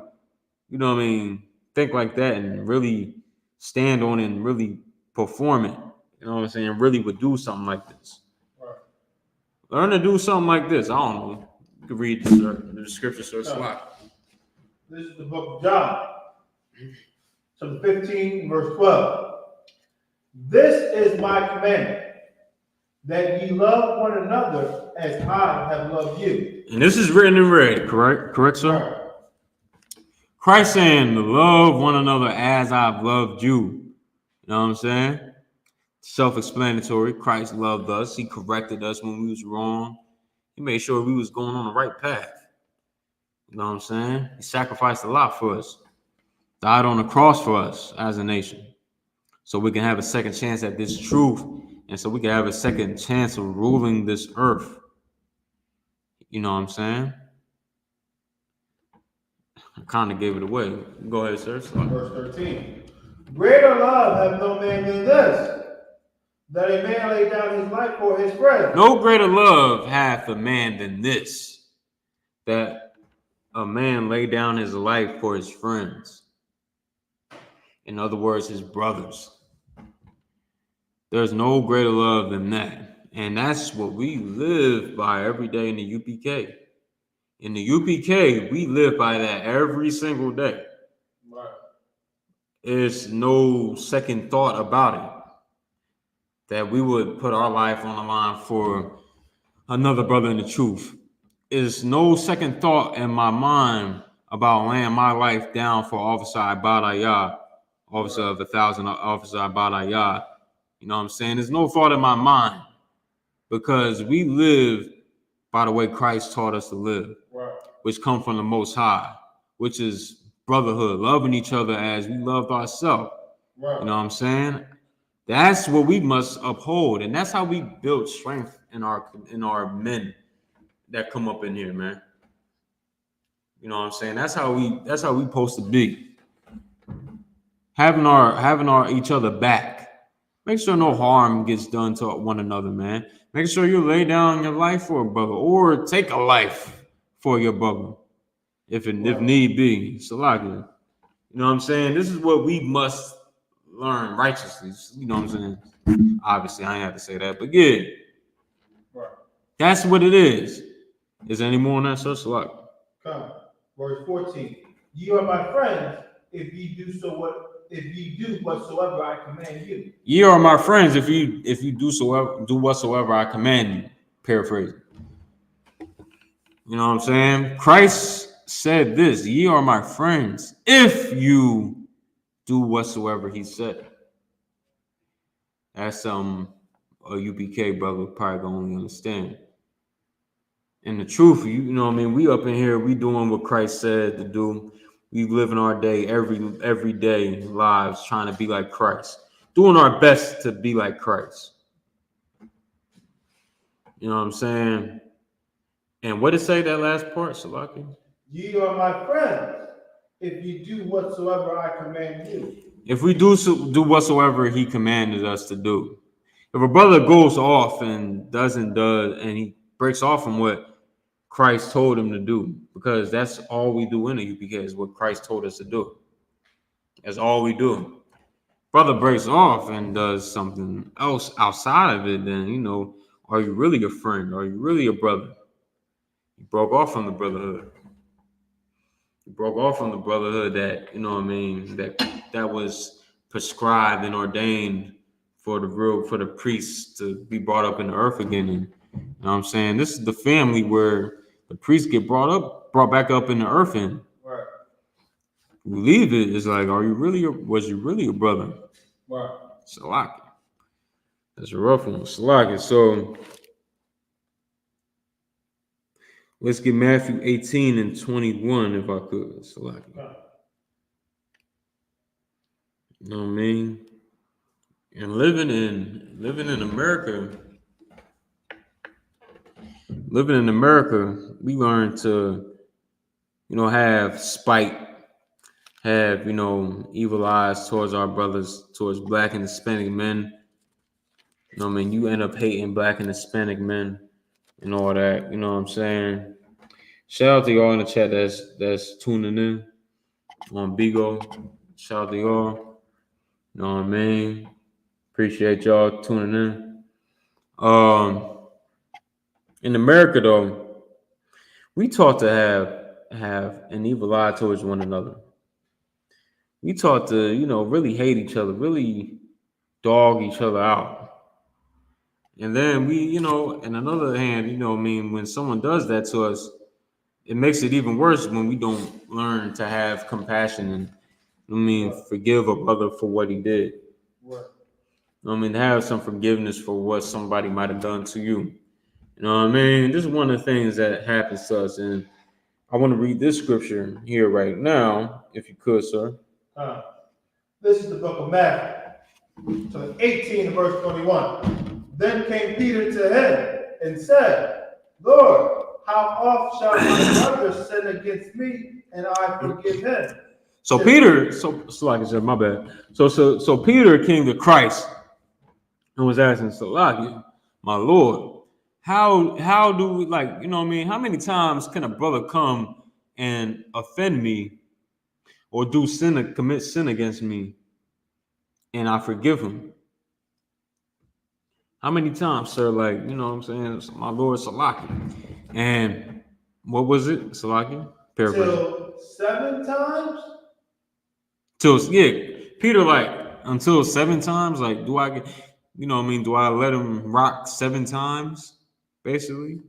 you know what I mean, think like that and really stand on it and really perform it. You know what I'm saying? Really would do something like this. Right. Learn to do something like this. I don't know. You can read the scripture, sir. This is the book of John, chapter 15, verse 12. This is my commandment, that ye love one another as I have loved you. And this is written in red, correct? Correct, sir? Right. Christ saying, love one another as I've loved you. You know what I'm saying? Self-explanatory. Christ loved us. He corrected us when we was wrong. He made sure we was going on the right path. You know what I'm saying? He sacrificed a lot for us. Died on the cross for us as a nation. So we can have a second chance at this truth. And so we can have a second chance of ruling this earth. You know what I'm saying? I kind of gave it away. Go ahead, sir. Verse 13. Greater love hath no man than this, that a man lay down his life for his friends. No greater love hath a man than this, that a man lay down his life for his friends. In other words, his brothers. There's no greater love than that. And that's what we live by every day in the UPK. In the UPK, we live by that every single day. Right. There's no second thought about it. That we would put our life on the line for another brother in the truth. Is no second thought in my mind about laying my life down for Officer Ibadayah, officer of 1,000, Officer Ibadayah. You know what I'm saying? There's no thought in my mind because we live by the way Christ taught us to live, Right. which come from the Most High, which is brotherhood, loving each other as we loved ourselves. Right. You know what I'm saying? That's what we must uphold, and that's how we build strength in our men that come up in here, man. You know what I'm saying? That's how we supposed to be. Having our each other back. Make sure no harm gets done to one another, man. Make sure you lay down your life for a brother or take a life for your brother if need be. So like it. You know what I'm saying? This is what we must learn righteously. You know what I'm saying? Obviously, I ain't have to say that, but yeah. Right. That's what it is. Is there any more on that, sir? Like, come. Verse 14. Ye are my friends if ye do whatsoever I command you. ye are my friends if you do whatsoever I command you. Paraphrasing. You know what I'm saying? Christ said this: ye are my friends if you do whatsoever he said. That's a UPK brother probably gonna only understand. And the truth, you know what I mean, we up in here, we doing what Christ said to do. We living our day every day lives trying to be like Christ. Doing our best to be like Christ. You know what I'm saying? And what did it say that last part, Salaki? Ye are my friends if you do whatsoever I command you. If we do whatsoever he commanded us to do. If a brother goes off and and he breaks off from what Christ told him to do, because that's all we do in the UPK is what Christ told us to do. That's all we do. Brother breaks off and does something else outside of it, then, you know, are you really a friend? Are you really a brother? You broke off from the brotherhood. You broke off from the brotherhood that, you know what I mean, that was prescribed and ordained for the priests to be brought up in the earth again. And you know what I'm saying? This is the family where the priests get brought back up in the earth, and right. We leave it. It's like, was you really a brother? Right. Salaki. That's a rough one. Salaki. So let's get Matthew 18 and 21 if I could. Salaki. Right. You know what I mean? And living in America, we learn to, you know, have spite, have, you know, evil eyes towards our brothers, towards Black and Hispanic men. You know what I mean? You end up hating Black and Hispanic men and all that. You know what I'm saying? Shout out to y'all in the chat that's tuning in on Bigo. Shout out to y'all. You know what I mean? Appreciate y'all tuning in. In America, though, we taught to have an evil eye towards one another. We taught to, you know, really hate each other, really dog each other out. And then we, you know, on another hand, you know, I mean, when someone does that to us, it makes it even worse when we don't learn to have compassion and, I mean, forgive a brother for what he did. What? I mean, have some forgiveness for what somebody might have done to you. You know what I mean? This is one of the things that happens to us. And I want to read this scripture here right now, if you could, sir. This is the book of Matthew, so 18 verse 21. Then came Peter to him and said, Lord, how oft shall my brother sin against me and I forgive him? So Peter, so like I said, my bad. So Peter came to Christ and was asking, Salaki, my Lord, how do we, like, you know what I mean? How many times can a brother come and offend me or commit sin against me and I forgive him? How many times, sir? Like, you know what I'm saying? My Lord, Salaki. And what was it, Salaki? Till 7 times? Peter, like, until 7 times? Like, do I get, you know what I mean? Do I let him rock 7 times? Basically,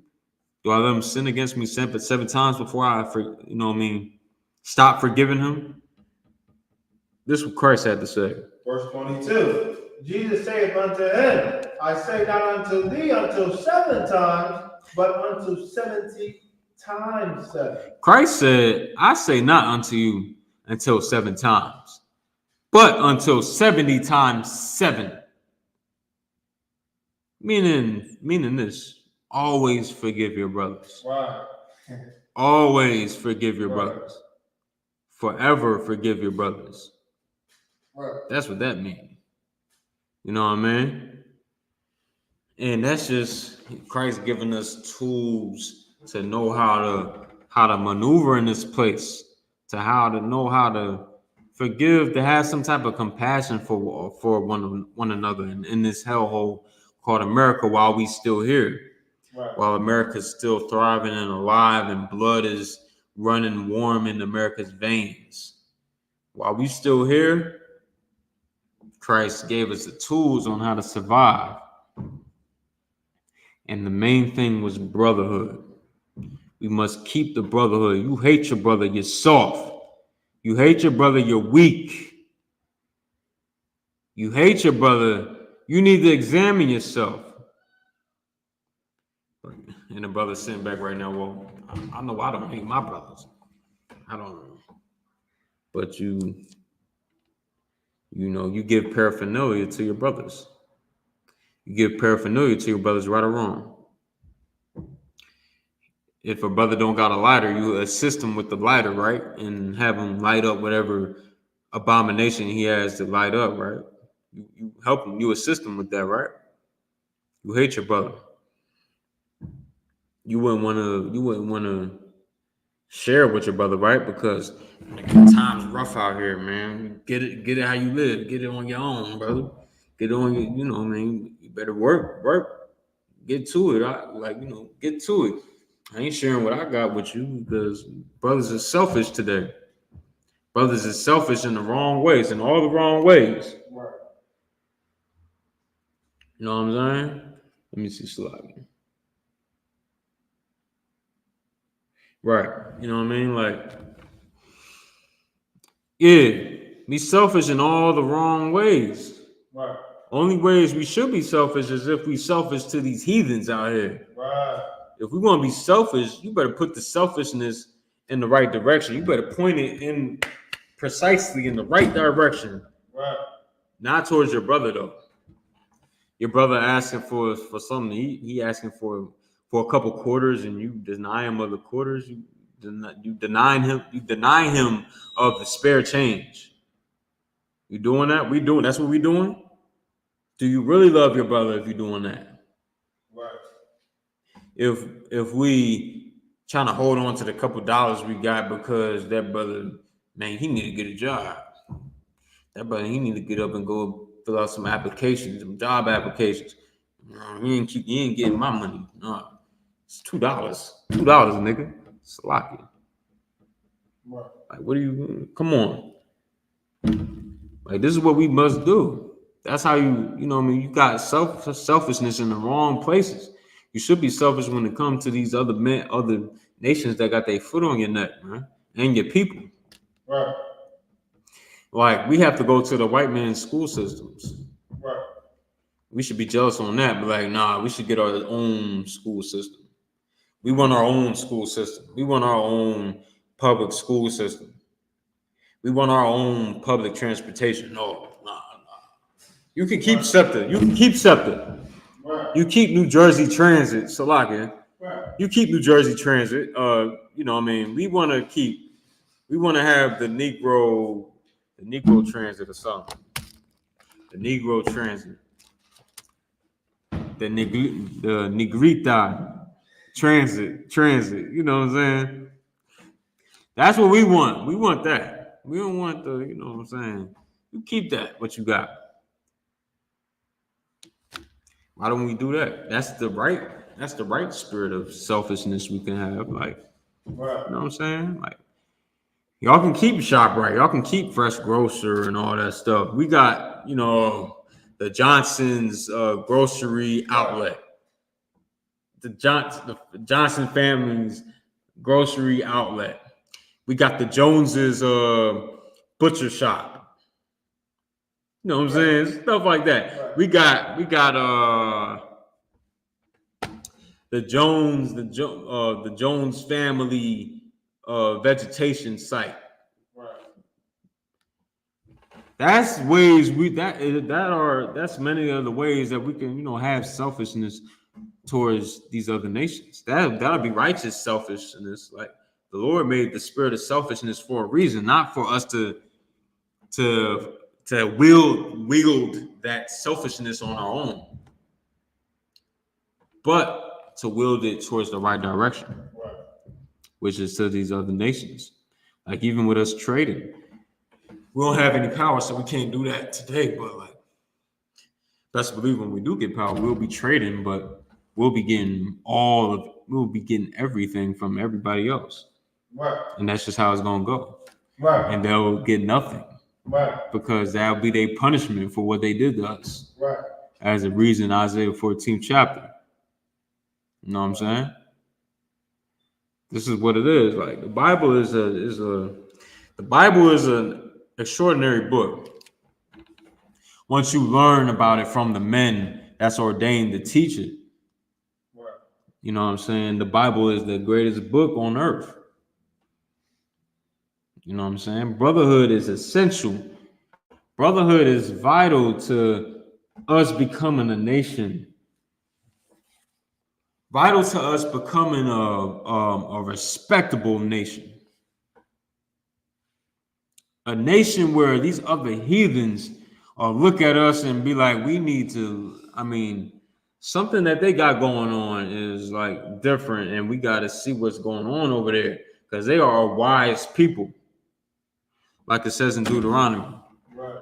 do I let him sin against me 7 times before I, stop forgiving him? This is what Christ had to say. Verse 22. Jesus saith unto him, I say not unto thee until 7 times, but unto 70 times 7. Christ said, I say not unto you until 7 times, but until 70 times 7. Meaning this, always forgive your brothers. Right. Always forgive your Right. brothers. Forever forgive your brothers. Right. That's what that means. You know what I mean? And that's just Christ giving us tools to know how to maneuver in this place, to know how to forgive, to have some type of compassion for one another in this hellhole called America while we still here. Right. While America's still thriving and alive and blood is running warm in America's veins. While we still here, Christ gave us the tools on how to survive. And the main thing was brotherhood. We must keep the brotherhood. You hate your brother, you're soft. You hate your brother, you're weak. You hate your brother, you need to examine yourself. And the brother's sitting back right now, well, I know I don't hate my brothers. I don't know. But you give paraphernalia to your brothers. You give paraphernalia to your brothers, right or wrong. If a brother don't got a lighter, you assist him with the lighter, right? And have him light up whatever abomination he has to light up, right? You help him, you assist him with that, right? You hate your brother. You wouldn't want to share with your brother, right? Because time's rough out here, man. Get it how you live. Get it on your own, brother. Get it on your, you better work. Get to it. Get to it. I ain't sharing what I got with you because brothers are selfish today. Brothers are selfish in the wrong ways, in all the wrong ways. Right. You know what I'm saying? Let me see slide. Right. You know what I mean? Like, yeah, be selfish in all the wrong ways. Right. Only ways we should be selfish is if we selfish to these heathens out here. Right. If we want to be selfish, you better put the selfishness in the right direction. You better point it in precisely in the right direction. Right. Not towards your brother though. Your brother asking for something to eat. He asking for a couple quarters, and you deny him of the quarters. You deny him of the spare change. You doing that? That's what we doing. Do you really love your brother if you're doing that? Right. If we trying to hold on to the couple dollars we got because that brother, man, he need to get a job. That brother, he need to get up and go fill out some applications, some job applications. He ain't getting my money. No, it's $2. $2, nigga. Slocky. Right. Like, what do you? Come on. Like, this is what we must do. That's how you got selfishness in the wrong places. You should be selfish when it comes to these other nations that got their foot on your neck, man, and your people. Right. Like, we have to go to the white man's school systems. Right. We should be jealous on that, but like, nah, we should get our own school system. We want our own school system. We want our own public school system. We want our own public transportation. No, nah. You can keep SEPTA. Right. You keep New Jersey Transit, Salakia. Right. You keep New Jersey Transit. We want to have the Negro Transit or something. The Negro Transit. The Negrita Transit. You know what I'm saying? That's what we want. We want that. We don't want the, you know what I'm saying? You keep that, what you got. Why don't we do that? That's the right spirit of selfishness we can have. Like, Right. you know what I'm saying? Like, y'all can keep ShopRite. Y'all can keep Fresh Grocer and all that stuff. We got, the Johnson's grocery outlet. the Johnson family's grocery outlet. We got the Joneses butcher shop. You know what I'm saying? Stuff like that. Right. We got the Jones family vegetation site. Right. That's ways that's many of the ways that we can, have selfishness towards these other nations. That'll be righteous selfishness. Like the Lord made the spirit of selfishness for a reason, not for us to wield that selfishness on our own, but to wield it towards the right direction, Right. which is to these other nations. Like even with us trading, we don't have any power, so we can't do that today. But like, best believe when we do get power, we'll be trading, but we'll be getting everything from everybody else. Right. And that's just how it's gonna go. Right. And they'll get nothing. Right. Because that'll be their punishment for what they did to us. Right. As it reads in Isaiah 14th chapter. You know what I'm saying? This is what it is. Like the Bible is an extraordinary book. Once you learn about it from the men that's ordained to teach it. Right. You know what I'm saying? The Bible is the greatest book on earth. You know what I'm saying? Brotherhood is essential. Brotherhood is vital to us becoming a nation. Vital to us becoming a respectable nation. A nation where these other heathens look at us and be like, we need to, something that they got going on is like different, and we got to see what's going on over there because they are a wise people. Like it says in Deuteronomy. Right.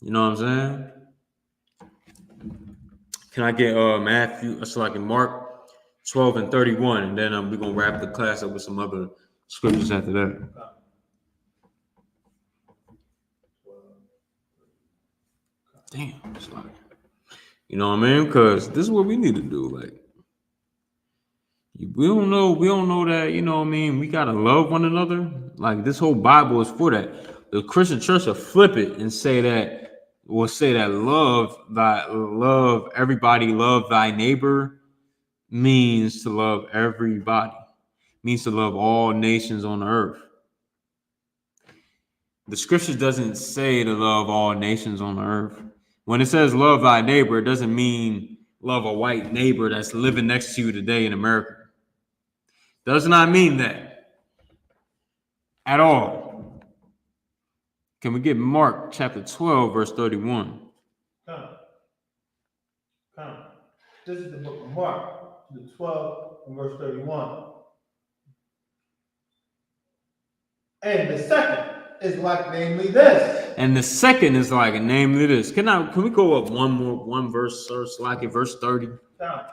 You know what I'm saying? Can I get Mark 12 and 31, and then we're gonna wrap the class up with some other scriptures after that. Damn, it's like, you know what I mean? Because this is what we need to do. Like, we don't know that, you know what I mean? We gotta love one another. Like this whole Bible is for that. The Christian church will flip it and say that love everybody, love thy neighbor means to love everybody, means to love all nations on the earth. The scripture doesn't say to love all nations on the earth. When it says love thy neighbor, it doesn't mean love a white neighbor that's living next to you today in America. Does not mean that at all. Can we get Mark chapter 12, verse 31? Come. This is the book of Mark, the 12 and verse 31. And the second is like namely this. And the second is like namely this. Can we go up one verse, sir? Like it, verse 30.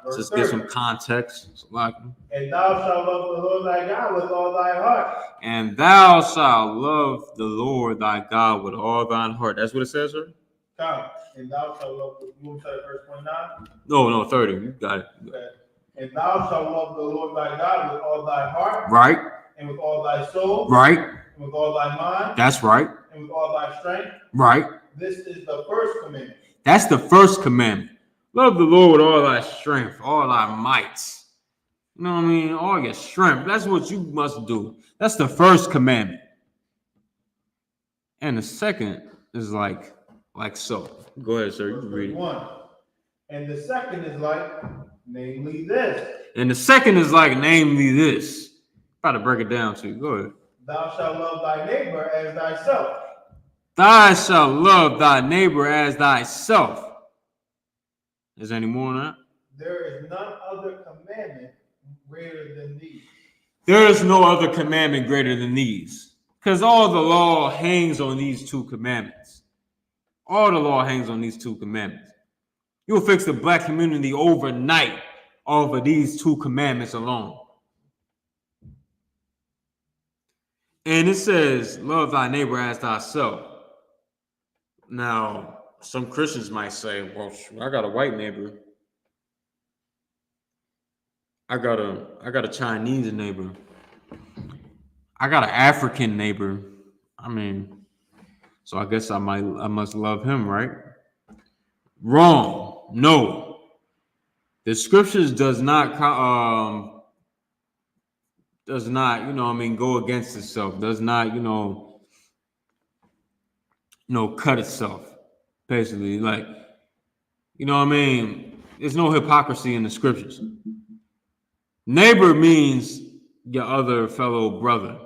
Verse Just 30. get some context. Like, And thou shalt love the Lord thy God with all thy heart. and thou shalt love the Lord thy God with all thine heart. That's what it says, sir? Come. And thou shalt love you want to say verse 29? No, 30. You got it. Okay. And thou shalt love the Lord thy God with all thy heart. Right. And with all thy soul. Right. And with all thy mind. That's right. And with all thy strength. Right. This is the first commandment. That's the first commandment. Love the Lord with all thy strength, all thy might. You know what I mean? All your strength. That's what you must do. That's the first commandment. And the second is like so. Go ahead, sir. You can read it. One. And the second is like, namely this. And the second is like, namely this. Try to break it down to you. Go ahead. Thou shalt love thy neighbor as thyself. Thou shalt love thy neighbor as thyself. Is there any more on that? There is none other commandment greater than these. There is no other commandment greater than these. Because all the law hangs on these two commandments. All the law hangs on these two commandments. You'll fix the black community overnight over these two commandments alone. And it says, love thy neighbor as thyself. Now, some Christians might say, well, I got a white neighbor. I got a Chinese neighbor. I got an African neighbor. I mean, so I guess I must love him, right? Wrong. No. The scriptures does not, go against itself. Does not, cut itself. Basically, like, there's no hypocrisy in the scriptures. Neighbor means your other fellow brother,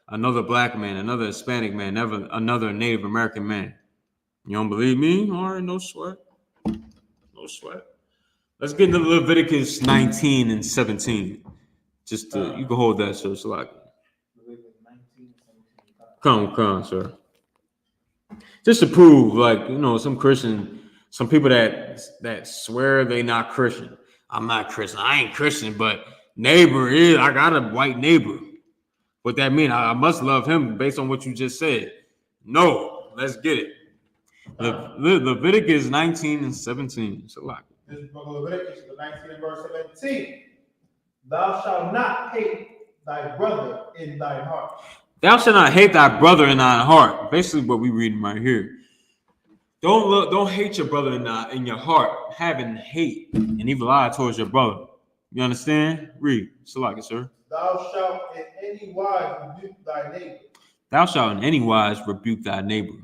another black man, another Hispanic man, another Native American man. You don't believe me? All right, no sweat. No sweat. Let's get into Leviticus 19 and 17. Just you can hold that, sir. So like, come, sir. Just to prove, like, some people that swear they not Christian. I'm not Christian. I ain't Christian, but neighbor is. I got a white neighbor. What that mean? I must love him based on what you just said. No, let's get it. Leviticus 19 and 17. It's a lot. This is book of Leviticus, the 19th verse 17. Thou shalt not hate thy brother in thy heart. Thou shalt not hate thy brother in thine heart. Basically, what we reading right here. Don't hate your brother in your heart, having hate and evil eye towards your brother. You understand? Read. Salaki, sir. Thou shalt in any wise rebuke thy neighbor. Thou shalt in any wise rebuke thy neighbor.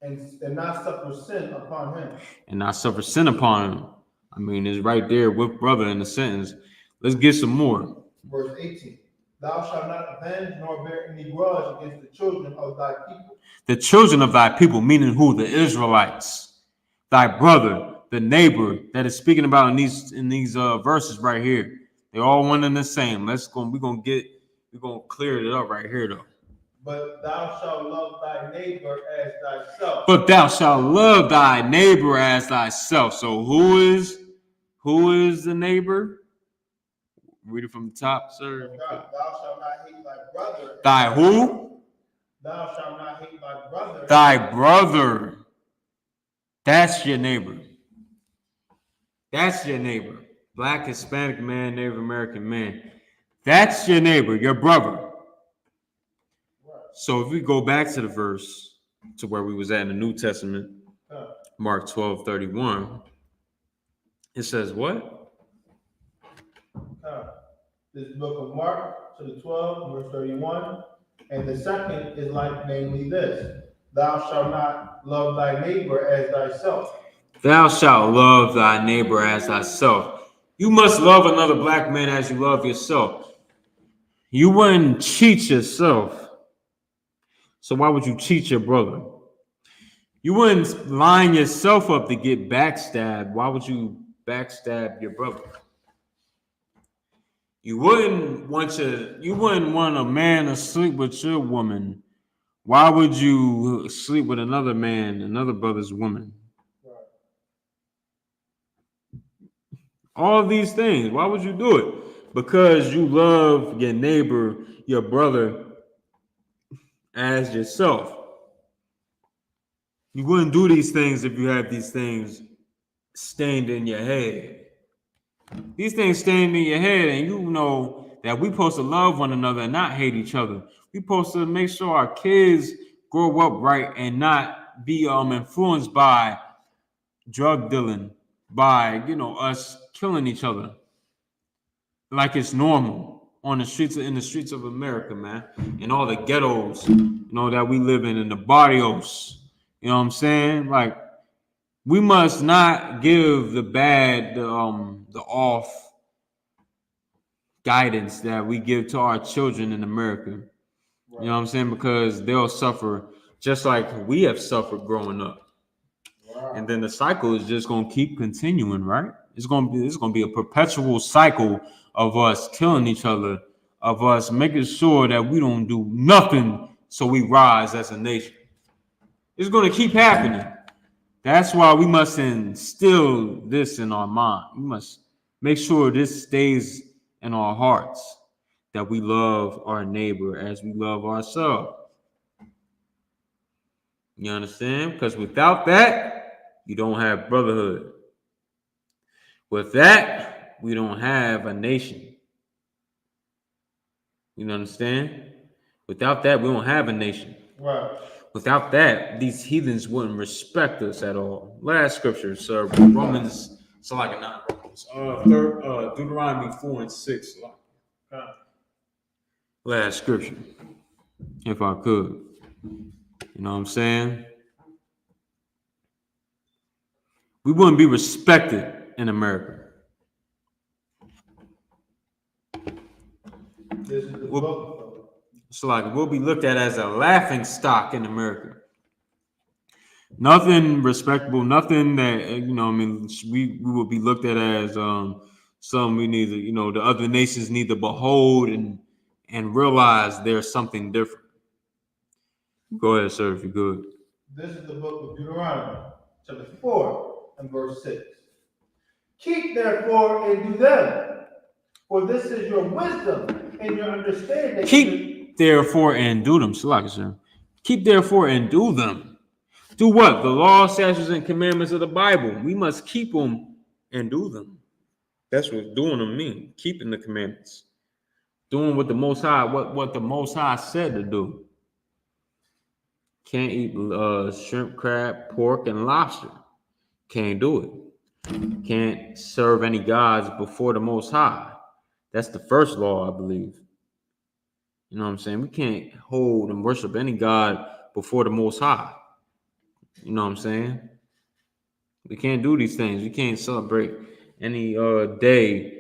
And not suffer sin upon him. And not suffer sin upon him. I mean, it's right there with brother in the sentence. Let's get some more. Verse 18. Thou shalt not avenge nor bear any grudge against the children of thy people. The children of thy people, meaning who? The Israelites. Thy brother, the neighbor that is speaking about in these verses right here. They're all one and the same. We're gonna clear it up right here though. But thou shalt love thy neighbor as thyself. But thou shalt love thy neighbor as thyself. So who is the neighbor? Read it from the top, sir. Thou shalt not hate thy brother. Thy who? Thou shalt not hate thy brother. Thy brother. That's your neighbor. That's your neighbor. Black, Hispanic man, Native American man. That's your neighbor, your brother. So if we go back to the verse to where we was at in the New Testament, Mark 12:31, it says what? This book of Mark, to the 12, verse 31. And the second is like, namely this: thou shalt not love thy neighbor as thyself. Thou shalt love thy neighbor as thyself. You must love another black man as you love yourself. You wouldn't cheat yourself. So why would you cheat your brother? You wouldn't line yourself up to get backstabbed. Why would you backstab your brother? You wouldn't want a man to sleep with your woman. Why would you sleep with another man, another brother's woman? All these things. Why would you do it? Because you love your neighbor, your brother, as yourself. You wouldn't do these things if you have these things stained in your head. These things stained in your head, and you know that we're supposed to love one another and not hate each other. We're supposed to make sure our kids grow up right and not be influenced by drug dealing, by us killing each other like it's normal in the streets of America, man, in all the ghettos, that we live in the barrios. You know what I'm saying? Like, we must not give the off guidance that we give to our children in America. Right. You know what I'm saying? Because they'll suffer just like we have suffered growing up. Wow. And then the cycle is just going to keep continuing, right? It's going to be a perpetual cycle of us killing each other, of us making sure that we don't do nothing so we rise as a nation. It's going to keep happening. That's why we must instill this in our mind. We must make sure this stays in our hearts, that we love our neighbor as we love ourselves. You understand? Because without that, you don't have brotherhood. With that, we don't have a nation. You understand? Without that, we don't have a nation. Right. Without that, these heathens wouldn't respect us at all. Last scripture, sir. Romans, so like not Romans. Deuteronomy 4 and 6. Last scripture, if I could. You know what I'm saying? We wouldn't be respected in America. This is the book. It's like we'll be looked at as a laughing stock in America. Nothing respectable, nothing that, you know, I mean, we will be looked at as some we need to, you know, the other nations need to behold and realize there's something different. Go ahead, sir, if you're good. This is the book of Deuteronomy, chapter 4 and verse 6. Keep therefore and do them, for this is your wisdom and your understanding. Keep therefore and do them. Sir. Keep therefore and do them. Do what? The law, statutes, and commandments of the Bible. We must keep them and do them. That's what doing them mean. Keeping the commandments. Doing what the Most High, what the Most High said to do. Can't eat shrimp, crab, pork, and lobster. Can't do it. Can't serve any gods before the Most High. That's the first law, I believe. You know what I'm saying? We can't hold and worship any God before the Most High. You know what I'm saying? We can't do these things. We can't celebrate any day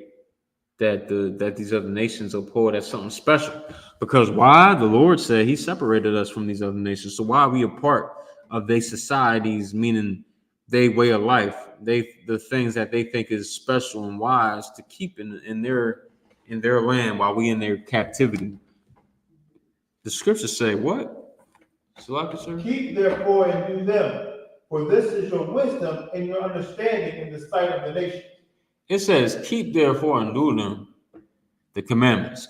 that these other nations uphold as something special. Because why? The Lord said He separated us from these other nations. So why are we a part of their societies, meaning their way of life, the things that they think is special and wise to keep in their land while we in their captivity? The scriptures say what? Keep therefore and do them, for this is your wisdom and your understanding in the sight of the nations. It says, keep therefore and do them, the commandments.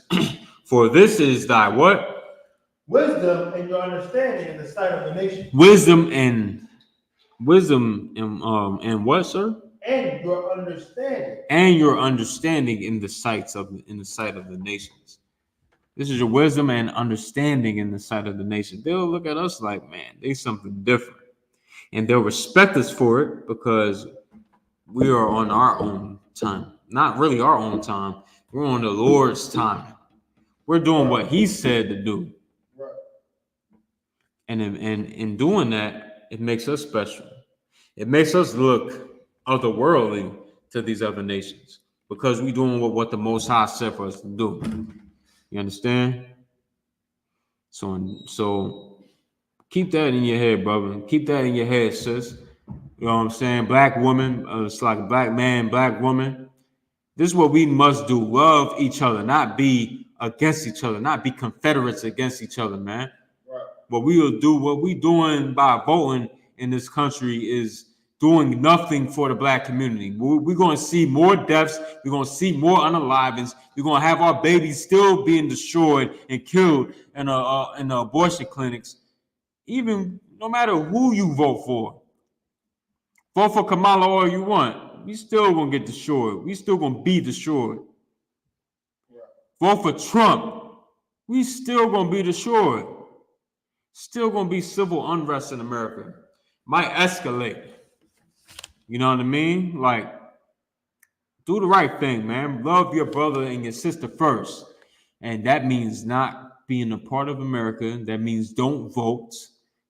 For this is thy what? Wisdom and your understanding in the sight of the nations. Wisdom and what, sir? And your understanding. And your understanding in the sight of the nations. This is your wisdom and understanding in the sight of the nation. They'll look at us like, man, they something different. And they'll respect us for it because we are on our own time. Not really our own time. We're on the Lord's time. We're doing what He said to do. Right. And in doing that, it makes us special. It makes us look otherworldly to these other nations because we're doing what the Most High said for us to do. You understand? So keep that in your head, brother. Keep that in your head, sis. You know what I'm saying? Black woman, it's like black man, black woman. This is what we must do. Love each other, not be against each other, not be confederates against each other, man. Right. What we will do, what we doing by voting in this country is doing nothing for the black community. We're going to see more deaths. We're going to see more unalivings. We're going to have our babies still being destroyed and killed in the abortion clinics. Even no matter who you vote for. Vote for Kamala all you want. We still going to get destroyed. We still going to be destroyed. Yeah. Vote for Trump. We still going to be destroyed. Still going to be civil unrest in America. Might escalate. You know what I mean? Like, do the right thing, man. Love your brother and your sister first. And that means not being a part of America. That means don't vote.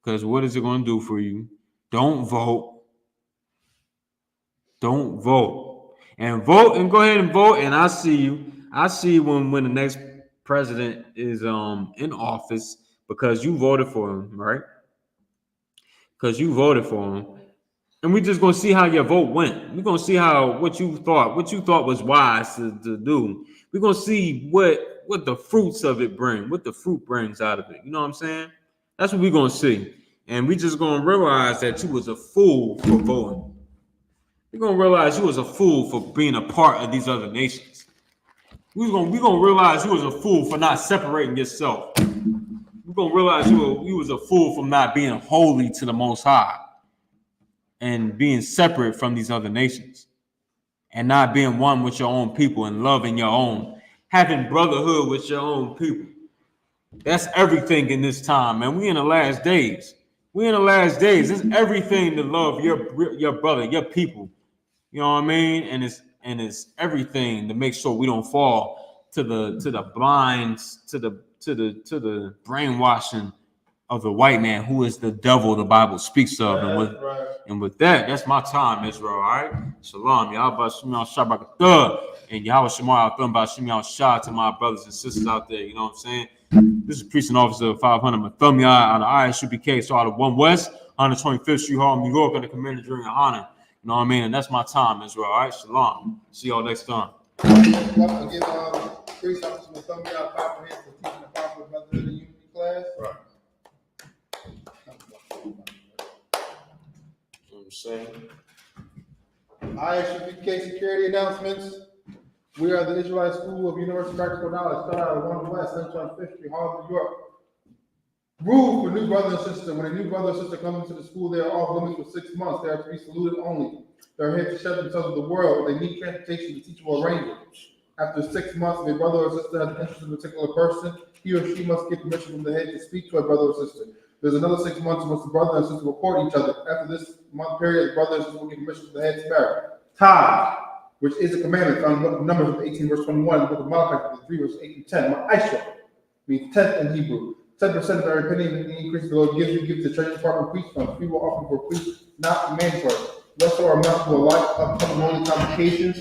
Because what is it going to do for you? Don't vote. Don't vote. And vote and go ahead and vote. And I see you. I see you when the next president is in office because you voted for him, right? Because you voted for him. And we're just gonna see how your vote went. We're gonna see what you thought was wise to do. We're gonna see what the fruits of it bring, what the fruit brings out of it. You know what I'm saying? That's what we're gonna see. And we just gonna realize that you was a fool for voting. We're gonna realize you was a fool for being a part of these other nations. We're gonna realize you was a fool for not separating yourself. We're gonna realize you was a fool for not being holy to the Most High. And being separate from these other nations. and not being one with your own people and loving your own, having brotherhood with your own people. That's everything in this time, man. We in the last days. We in the last days. It's everything to love your brother, your people. You know what I mean? And it's everything to make sure we don't fall to the blinds, to the brainwashing of the white man, who is the devil the Bible speaks of. And with that, that's my time, Israel. All right. Shalom. Yahweh Shemel Shabbat. And Yahweh Shemel Shemel Shah to my brothers and sisters out there. You know what I'm saying? This is Priest and Officer 500 Mathumya out of I.S.U.P.K. So out of 1 West, 125th Street, Harlem, New York, on the commander during YAHANNA. You know what I mean? And that's my time, Israel. All right. Shalom. See y'all next time. I'll give Priest Officer Mathumya a proper hand for teaching the proper brotherhood and unity class. Right. You know what I'm saying? I.S.U.P.K. security announcements. We are the Israelite School of Universal Practical Knowledge, started out of 1 West, 125th Street, Harlem, New York. Rule for new brother and sister. When a new brother or sister comes into the school, they are off limits for 6 months. They are to be saluted only. They are here to shut themselves of the world. They need transportation. The teacher will arrange it. After 6 months, if a brother or sister has an interest in a particular person, he or she must get permission from the head to speak to a brother or sister. There's another 6 months in which the brother and sister will court each other. After this month period, the brother and sister will get permission from the head to marry. Tithe, which is a commandment found in the book of Numbers 18 verse 21, the book of Malachi 3 verse 8 and 10. I.S.U.P.K means 10th in Hebrew. 10% of every penny in the increase the Lord gives you, give to the Treasury Department priest funds. People often for priests, not mandatory. Lesser or amount to a life upcoming holy convocations.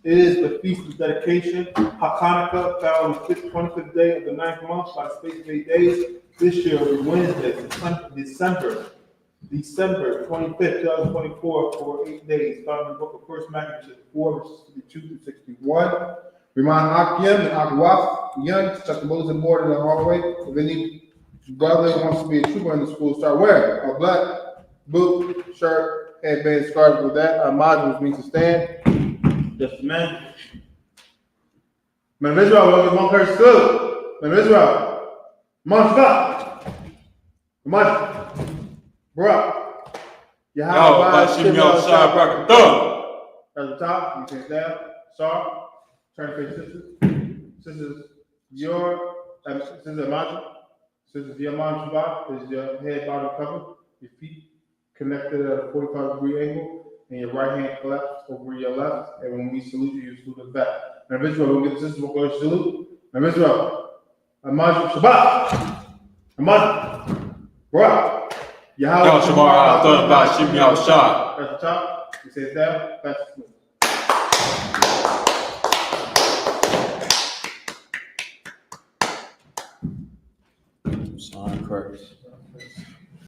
It is the feast of dedication. HaKanukah fell on the 25th day of the 9th month by the space of 8 days. This year will be Wednesday, December 25th, 2024, for 8 days. Found in the book of 1 Maccabees 4, verses 52 through 61. Remind Akim and Akwaf Young to check the bulletin board in the hallway. If any brother wants to be a trooper in the school, start wearing a black boot, shirt, headband, scarf. With that, our modules means to stand. Just a man. Man of Israel, welcome to Mount Salute. Man of Israel, Mount Scott. Mount Bro. Yahweh Shemel Shabbat. At the top, you can down. Sorry. Turn to face sisters. Sisters, Sister Amandra. Sister Diamond Shabbat is your head bottom covered, your feet connected at a 45-degree angle, and your right hand collapsed over your left. And when we salute you, you salute us back. Now, Israel, we'll get the sisters, we'll go to salute. Now, Israel, Amandra Shabbat. Amandra. Bro. Yahweh Shemel Shabbat. At the top, you say it down, that's the Son Christ.